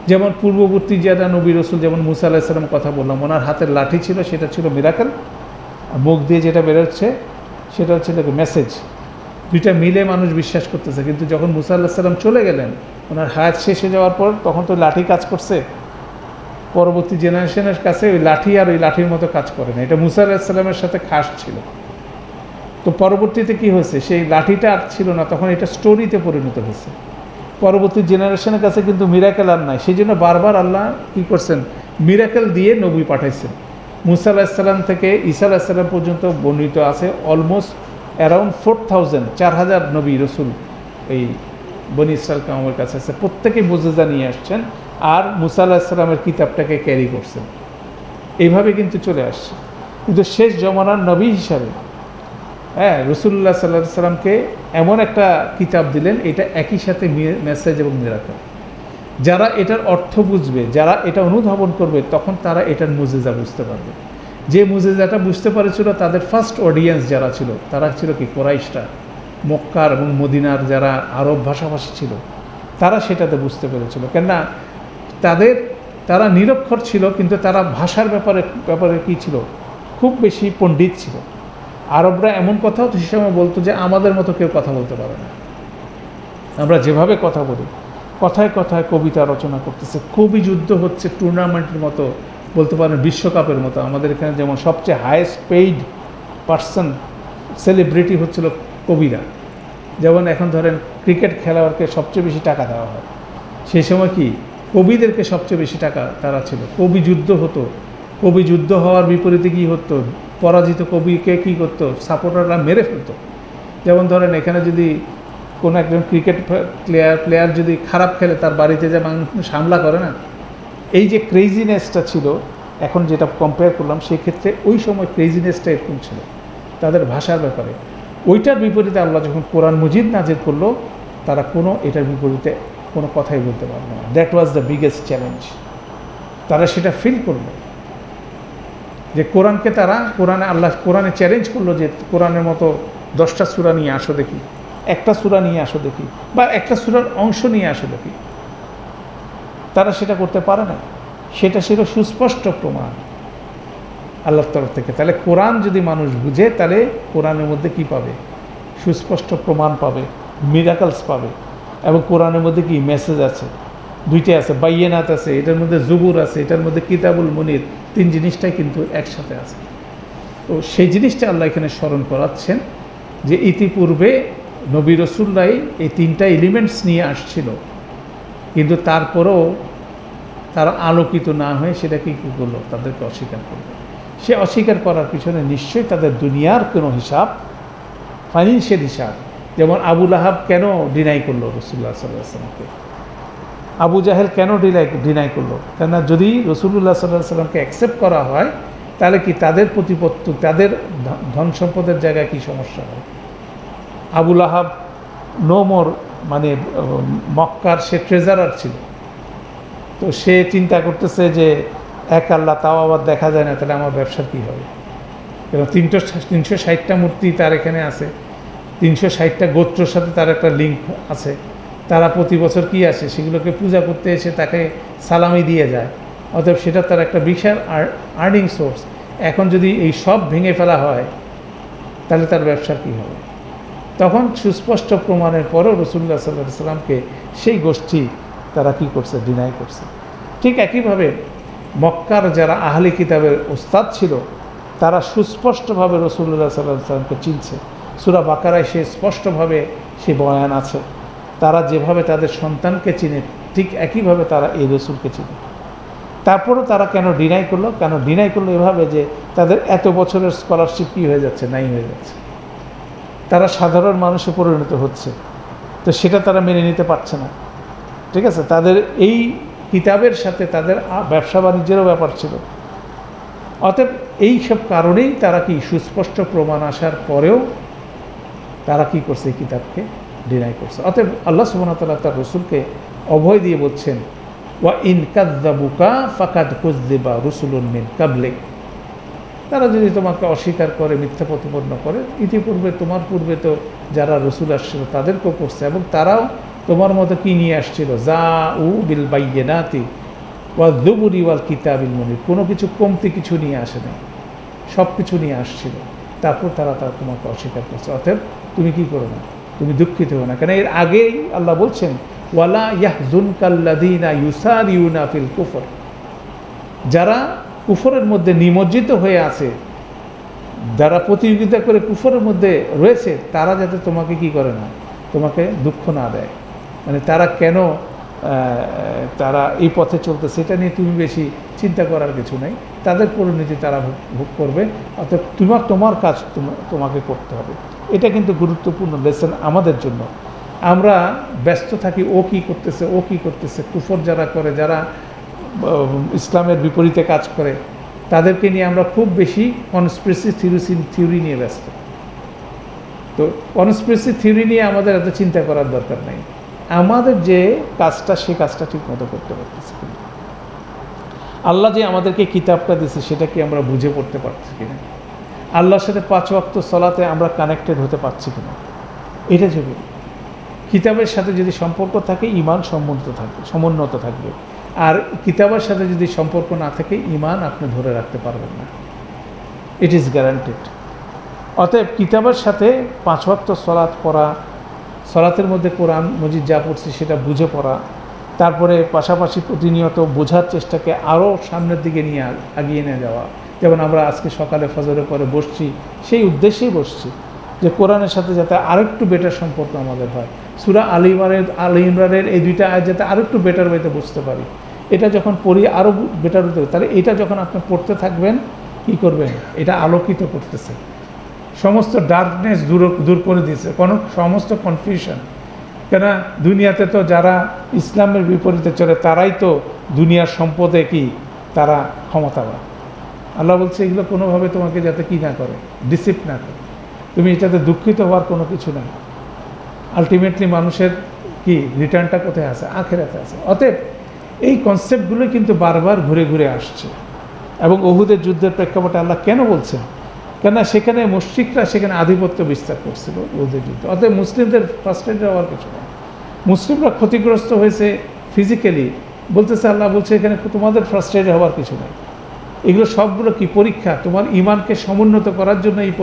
যেমন পূর্ববর্তী যারা নবী রসুল, যেমন মুসা আলাইহিস সালাম কথা বললাম, ওনার হাতের লাঠি ছিল, সেটা ছিল মিরাকেল, আর মুখ দিয়ে যেটা বেরোচ্ছে সেটা হচ্ছে মেসেজ। দুইটা মিলে মানুষ বিশ্বাস করতেছে। কিন্তু যখন মুসা আলাইহিস সালাম চলে গেলেন, ওনার হায়াত শেষ হয়ে যাওয়ার পর, তখন তো লাঠি কাজ করছে। পরবর্তী জেনারেশনের কাছে ওই লাঠি আর ওই লাঠির মতো কাজ করে না। এটা মুসা আলাইহিস সালামের সাথে খাস ছিল। তো পরবর্তীতে কি হয়েছে, সেই লাঠিটা আর ছিল না, তখন এটা স্টোরিতে পরিণত হয়েছে। পরবর্তী জেনারেশনের কাছে কিন্তু মিরাকেল আর নাই, সেই জন্য বারবার আল্লাহ কী করছেন, মিরাকেল দিয়ে নবী পাঠাইছেন। মুসা আলাইহিস সালাম থেকে ঈসা আলাইহিস সালাম পর্যন্ত বর্ণিত আছে অলমোস্ট অ্যারাউন্ড 4000 নবী রসুল এই বনি ইসরায়েল কওমের কাছে আছে। প্রত্যেকেই মুজিজা নিয়ে আসছেন, আর মুসা আলাইহিস সালামের কিতাবটাকে ক্যারি করছেন। এইভাবে কিন্তু চলে আসছে। কিন্তু শেষ জমানার নবী হিসাবে রাসূলুল্লাহ সাল্লাল্লাহু আলাইহি সাল্লামকে এমন একটা কিতাব দিলেন, এটা একই সাথে মেসেজ এবং মিরাকেল। যারা এটার অর্থ বুঝবে, যারা এটা অনুধাবন করবে, তখন তারা এটার মুজিজা বুঝতে পারবে। যে মুজিজাটা বুঝতে পারেছিল, তাদের ফার্স্ট অডিয়েন্স যারা ছিল, তারা ছিল কি কুরাইশরা, মক্কার এবং মদিনার যারা আরব ভাষাভাষী ছিল, তারা সেটাতে বুঝতে পেরেছিল। কেননা তারা নিরক্ষর ছিল, কিন্তু তারা ভাষার ব্যাপারে কী ছিল, খুব বেশি পণ্ডিত ছিল। আরবরা এমন কথাও সে সময় বলতো যে আমাদের মতো কেউ কথা বলতে পারে না। আমরা যেভাবে কথা বলি, কথায় কথায় কবিতা রচনা করতেছে, কবি যুদ্ধ হচ্ছে টুর্নামেন্টের মতো, বলতে পারেন বিশ্বকাপের মতো। আমাদের এখানে যেমন সবচেয়ে হাইয়েস্ট পেইড পার্সন সেলিব্রিটি হচ্ছিল কবিরা। যেমন এখন ধরেন ক্রিকেট খেলোয়াড়কে সবচেয়ে বেশি টাকা দেওয়া হয়, সেই সময় কি কবিদেরকে সবচেয়ে বেশি টাকা তারা ছিল। কবি যুদ্ধ হতো, কবি যুদ্ধ হওয়ার বিপরীতে কী হতো, পরাজিত কবিকে কী করতো, সাপোর্টাররা মেরে ফেলতো। যেমন ধরেন এখানে যদি কোনো একজন ক্রিকেট প্লেয়ার যদি খারাপ খেলে, তার বাড়িতে যে মানুষ হামলা করে না, এই যে ক্রেজিনেসটা ছিল, এখন যেটা কম্পেয়ার করলাম, সেক্ষেত্রে ওই সময় ক্রেজিনেসটা এরকম ছিল তাদের ভাষার ব্যাপারে। ওইটার বিপরীতে আল্লাহ যখন কোরআন মজিদ নাজিল করলো, তারা এটার বিপরীতে কোনো কথাই বলতে পারবে না। That was the biggest challenge. তারা সেটা ফিল করলো যে কোরআনে চ্যালেঞ্জ করলো যে কোরআনের মতো 10টা সূরা নিয়ে আসো দেখি, একটা সূরা নিয়ে আসো দেখি, বা একটা সূরার অংশ নিয়ে আসো দেখি। তারা সেটা করতে পারে না। সেটা ছিল সুস্পষ্ট প্রমাণ আল্লাহর তরফ থেকে। তাহলে কোরআন যদি মানুষ বুঝে, তাহলে কোরআনের মধ্যে কি পাবে, সুস্পষ্ট প্রমাণ পাবে, মিরাকলস পাবে। এবং কোরআনের মধ্যে কি মেসেজ আছে, দুইটাই আছে, বায়্যানাত আছে, এটার মধ্যে জুবুর আছে, এটার মধ্যে কিতাবুল মুনির, তিন জিনিসটাই কিন্তু একসাথে আছে। তো সেই জিনিসটা আল্লাহ এখানে স্মরণ করাচ্ছেন যে ইতিপূর্বে নবী রাসূলরাই এই তিনটা এলিমেন্টস নিয়ে আসছিল, কিন্তু তারপরেও তারা আলোকিত না হয়ে সেটাকে কী করলো, তাদেরকে অস্বীকার করলো। সে অস্বীকার করার পিছনে নিশ্চয়ই তাদের দুনিয়ার কোনো হিসাব, ফাইন্যান্সিয়াল হিসাব। যেমন আবু লাহাব কেন ডিনাই করলো রাসূলুল্লাহ সাল্লাল্লাহু আলাইহি ওয়াসাল্লামকে, আবু জাহেল কেন ডিনাই করলো? কেননা যদি রাসূলুল্লাহ সাল্লাল্লাহু আলাইহি ওয়াসাল্লামকে অ্যাকসেপ্ট করা হয়, তাহলে কি তাদের প্রতিপত্ত, তাদের ধন সম্পদের জায়গায় কী সমস্যা হয়। আবু লাহাব নোমর, মানে মক্কার সে ট্রেজারার ছিল। তো সে চিন্তা করতেছে যে এক আল্লাহ, তাও আবার দেখা যায় না, তাহলে আমার ব্যবসার কী হবে। এবং 360টা মূর্তি তার এখানে আছে, 360টা গোত্রের সাথে তার একটা লিঙ্ক আছে। তারা প্রতি বছর কি আসে সেগুলোকে পূজা করতে এসে তাকে সালামি দিয়ে যায়, অতএব সেটা তার একটা বিশাল আর্নিং সোর্স। এখন যদি এই সব ভেঙে ফেলা হয় তাহলে তার ব্যবসার কী হবে? তখন সুস্পষ্ট প্রমাণের পরও রাসূলুল্লাহ সাল্লাল্লাহু আলাইহি ওয়াসাল্লামকে সেই গোষ্ঠী তারা কি করছে? ডিনাই করছে। ঠিক একইভাবে মক্কার যারা আহলি কিতাবের ওস্তাদ ছিল তারা সুস্পষ্টভাবে রাসূলুল্লাহ সাল্লাল্লাহু আলাইহি ওয়াসাল্লামকে চিনছে। সূরা বাকারায় সে স্পষ্টভাবে সে বয়ান আছে। তারা যেভাবে তাদের সন্তানকে চিনে ঠিক একইভাবে তারা এই রসুলকে চিনে। তারপরেও তারা কেন ডিনাই করলো? কেন ডিনাই করলো? এভাবে যে তাদের এত বছরের স্কলারশিপ কী হয়ে যাচ্ছে? নাই হয়ে যাচ্ছে। তারা সাধারণ মানুষে পরিণত হচ্ছে, তো সেটা তারা মেনে নিতে পারছে না। ঠিক আছে, তাদের এই কিতাবের সাথে তাদের ব্যবসা বাণিজ্যেরও ব্যাপার ছিল। অতএব এই সব কারণেই তারা কি সুস্পষ্ট প্রমাণ আসার পরেও তারা কি করছে? এই কিতাবকে ডিনাই করছে। অতএব আল্লাহ সুবহানাহু ওয়া তাআলা তার রসুলকে অভয় দিয়ে বলছেন, ওয়া ইন কাযযাবুকা ফাকাদ কুযযিবা রুসুলুন মিন কাবলিক। তারা যদি তোমাকে অস্বীকার করে, মিথ্যা প্রতিপন্ন করে, ইতিপূর্বে তোমার পূর্বে তো যারা রসুল আসছিল তাদেরকেও করছে, এবং তারাও তোমার মতো কি নিয়ে আসছিল? জাউ বিল বাইয়িনাতি ওয়া যুবুরি ওয়াল কিতাবিল মুনির। কোনো কিছু কমতি কিছু নিয়ে আসে না, সব কিছু নিয়ে আসছিল। তারপর তারা তোমাকে অস্বীকার করছে। অতএব তুমি কি করো না? তুমি দুঃখিত হো না। কেন এর আগেই আল্লাহ বলছেন, ওয়ালা ইয়াহজুনকাল্লাযীনা ইউসারিউনা ফিল কুফর। যারা কুফরের মধ্যে নিমজ্জিত হয়ে আছে, যারা প্রতিযোগিতা করে কুফরের মধ্যে রয়েছে, তারা যাতে তোমাকে কি করে না? তোমাকে দুঃখ না দেয়। মানে তারা কেন তারা এই পথে চলতেছে সেটা নিয়ে তুমি বেশি চিন্তা করার কিছু নাই। তাদের পরিণতি তারা ভোগ করবে। অর্থাৎ তোমার কাজ তোমাকে করতে হবে। এটা কিন্তু গুরুত্বপূর্ণ লেসন আমাদের জন্য। আমরা ব্যস্ত থাকি ও কি করতেছে, ও কি করতেছে। কুফর যারা করে, যারা ইসলামের বিপরীতে কাজ করে, তাদেরকে নিয়ে আমরা খুব বেশি কনস্পিরেসি থিওরি নিয়ে ব্যস্ত। তো কনস্পিরেসি থিওরি নিয়ে আমাদের এত চিন্তা করার দরকার নেই। আমাদের যে কাজটা, সে কাজটা ঠিক মতো করতে পারতেছি কিনা, আল্লাহ যে আমাদেরকে কিতাবটা দিচ্ছে সেটা কি আমরা বুঝে পড়তে পারছি কিনা, আল্লাহর সাথে 5 ওয়াক্ত সালাতে আমরা কানেক্টেড হতে পারছি কিনা, এটা জরুরি। কিতাবের সাথে যদি সম্পর্ক থাকে, ঈমান সমুন্নত থাকবে। আর কিতাবের সাথে যদি সম্পর্ক না থাকে, ঈমান আপনি ধরে রাখতে পারবেন না। It is guaranteed. অতএব কিতাবের সাথে 5 ওয়াক্ত সালাত পড়া, সালাতের মধ্যে কোরআন মজিদ যা পড়ছি সেটা বুঝে পড়া, তারপরে পাশাপাশি প্রতিনিয়ত বোঝার চেষ্টাকে আরও সামনের দিকে নিয়ে এগিয়ে নিয়ে যাওয়া। যেমন আমরা আজকে সকালে ফজরের পরে বসছি, সেই উদ্দেশ্যেই বসছি যে কোরআনের সাথে যাতে আরেকটু বেটার সম্পর্ক আমাদের হয়। সূরা আলী ইমরানের এই 2টা আয়াত যাতে আরেকটু বেটার ওয়েতে বুঝতে পারি। এটা যখন পড়ি আরও বেটার হতে হবে। তাহলে এটা যখন আপনি পড়তে থাকবেন, কী করবেন? এটা আলোকিত করতেছে, সমস্ত ডার্কনেস দূর করে দিয়েছে, সমস্ত কনফিউশন। কেন দুনিয়াতে তো যারা ইসলামের বিপরীতে চলে তারাই তো দুনিয়ার সম্পদে কি তারা ক্ষমতাবান। আল্লাহ বলছে এগুলো কোনোভাবে তোমাকে যাতে কি না করে, ডিসিপ না করে। তুমি এটাতে দুঃখিত হওয়ার কোনো কিছু নাই। আলটিমেটলি মানুষের কি রিটার্নটা কোথায় আছে? আখিরাতে আছে। অতএব এই কনসেপ্টগুলো কিন্তু বারবার ঘুরে ঘুরে আসছে। এবং উহুদের যুদ্ধের প্রেক্ষাপটে আল্লাহ কেন বলছেন? কেননা সেখানে মুশরিকরা সেখানে আধিপত্য বিস্তার করছিল উহুদের যুদ্ধে। অতএব মুসলিমদের ফ্রাস্ট্রেটেড হওয়ার কিছু না। মুসলিমরা ক্ষতিগ্রস্ত হয়েছে ফিজিক্যালি, বলতেছে আল্লাহ বলছে এখানে তোমাদের ফ্রাস্ট্রেটেড হওয়ার কিছু নাই। এগুলো সবগুলো কি পরীক্ষা, তোমার ঈমানকে সমুন্নত করার জন্য এই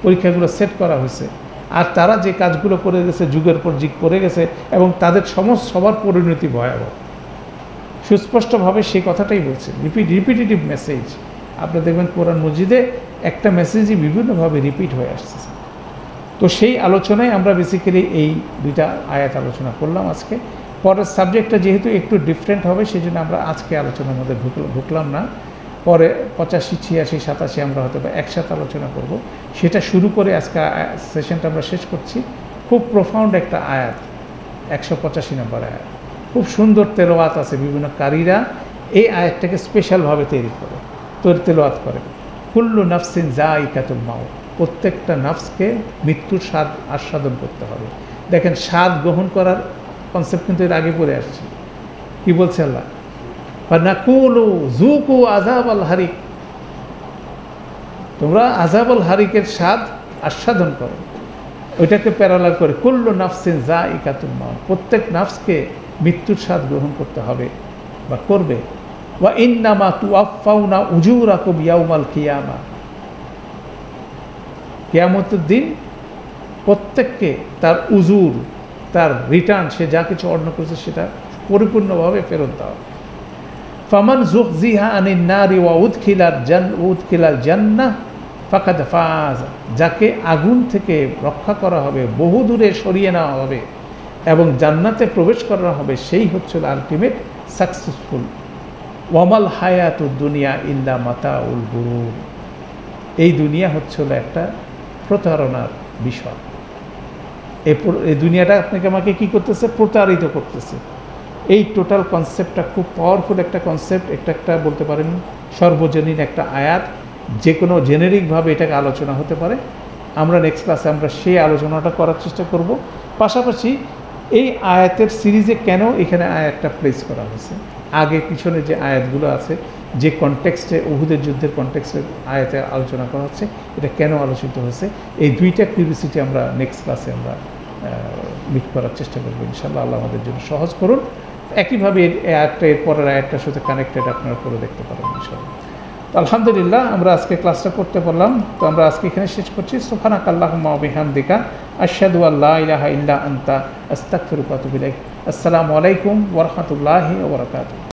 পরীক্ষাগুলো সেট করা হয়েছে। আর তারা যে কাজগুলো করে গেছে, যুগের পর যুগ করে গেছে, এবং তাদের সবার পরিণতি ভয়াবহ। সুস্পষ্টভাবে সেই কথাটাই বলছে, রিপিটেটিভ মেসেজ। আপনি দেখবেন কোরআন মজিদে একটা মেসেজই বিভিন্নভাবে রিপিট হয়ে আসতেছে। তো সেই আলোচনায় আমরা বেসিক্যালি এই 2টা আয়াত আলোচনা করলাম আজকে। পরের সাবজেক্টটা যেহেতু একটু ডিফারেন্ট হবে, সেই জন্য আমরা আজকে আলোচনার মধ্যে ঢুকলাম না। পরে 85, 86, 87 আমরা হয়তো একসাথে আলোচনা করব। সেটা শুরু করে আজকে সেশনটা আমরা শেষ করছি। খুব প্রোফাউন্ড একটা আয়াত, 185 নম্বর আয়াত। খুব সুন্দর তেলাওয়াত আছে। বিভিন্ন কারীরা এই আয়াতটাকে স্পেশালভাবে তেলাওয়াত করে। কুল্লু নাফসিন যায়িকাতুল মাউত। প্রত্যেকটা নাফসকে মৃত্যুর স্বাদ আস্বাদন করতে হবে। দেখেন, স্বাদ গ্রহণ করার কনসেপ্ট কিন্তু এর আগে পড়ে আসছে। কি বলছে আল্লাহ? ফানাকুলু যুকু আযাবাল হারিক। তোমরা আযাবাল হারিকের স্বাদ আস্বাদন করো। ওইটাকে প্যারালাল করে কুল্লু নাফসিন যায়িকাতুল মাউত, প্রত্যেক নাফসকে মৃত্যুর স্বাদ গ্রহণ করতে হবে বা করবে। ওয়া ইন্নামা তুওয়াফাউনা উজুরাকুম ইয়াউমাল কিয়ামা, কিয়ামতের দিন প্রত্যেককে তার উজুর, তার রিটার্ন, সে যা কিছু অর্জন করেছে সেটা পরিপূর্ণভাবে ফেরত দেওয়া। ফামান যুহজিহা আনিন নারি ওয়া উদখিলাল জান্নাহ ফাকাদ ফাজ, যাকে আগুন থেকে রক্ষা করা হবে, বহু দূরে সরিয়ে নেওয়া হবে এবং জান্নাতে প্রবেশ করা হবে, সেই হচ্ছে আলটিমেট সাকসেসফুল। ওয়ামাল হায়াতুদ দুনিয়া ইল্লা মাতাউল গুরুর, এই দুনিয়া হচ্ছে একটা প্রতারণার বিষয়। এই দুনিয়াটা আপনাকে আমাকে কি করতেছে? প্রতারিত করতেছে। এই টোটাল কনসেপ্টটা খুব পাওয়ারফুল একটা কনসেপ্ট, একটা বলতে পারেন সর্বজনীন একটা আয়াত, যে কোনো জেনেরিকভাবে এটাকে আলোচনা হতে পারে। আমরা নেক্সট ক্লাসে আমরা সেই আলোচনাটা করার চেষ্টা করব। পাশাপাশি এই আয়াতের সিরিজে কেন এখানে আয়াতটা প্লেস করা হয়েছে, আগে পিছনে যে আয়াতগুলো আছে, যে কনটেক্সটে উহুদের যুদ্ধের কনটেক্সটে আয়াতে আলোচনা করা হচ্ছে, এটা কেন আলোচিত হয়েছে, এই দুইটা কিউরিসিটি আমরা নেক্সট ক্লাসে আমরা মিট করার চেষ্টা করবো ইনশাআল্লাহ। আল্লাহ আমাদের জন্য সহজ করুন। একইভাবে এই আয়াতটা এর পরের আয়াতটার সাথে কানেক্টেড আপনারা করে দেখতে পারেন ইনশাআল্লাহ। তো আলহামদুলিল্লাহ আমরা আজকে ক্লাসটা করতে পারলাম। তো আমরা আজকে এখানে শেষ করছি। সুবহানাকাল্লাহুম্মা ওয়া বিহামদিকা আশহাদু আল্লা ইলাহা ইল্লা আনতা আস্তাগফিরুকা ওয়া আতুবু ইলাইক। আসসালামু আলাইকুম ওয়া রাহমাতুল্লাহি ওয়া বারাকাতুহু।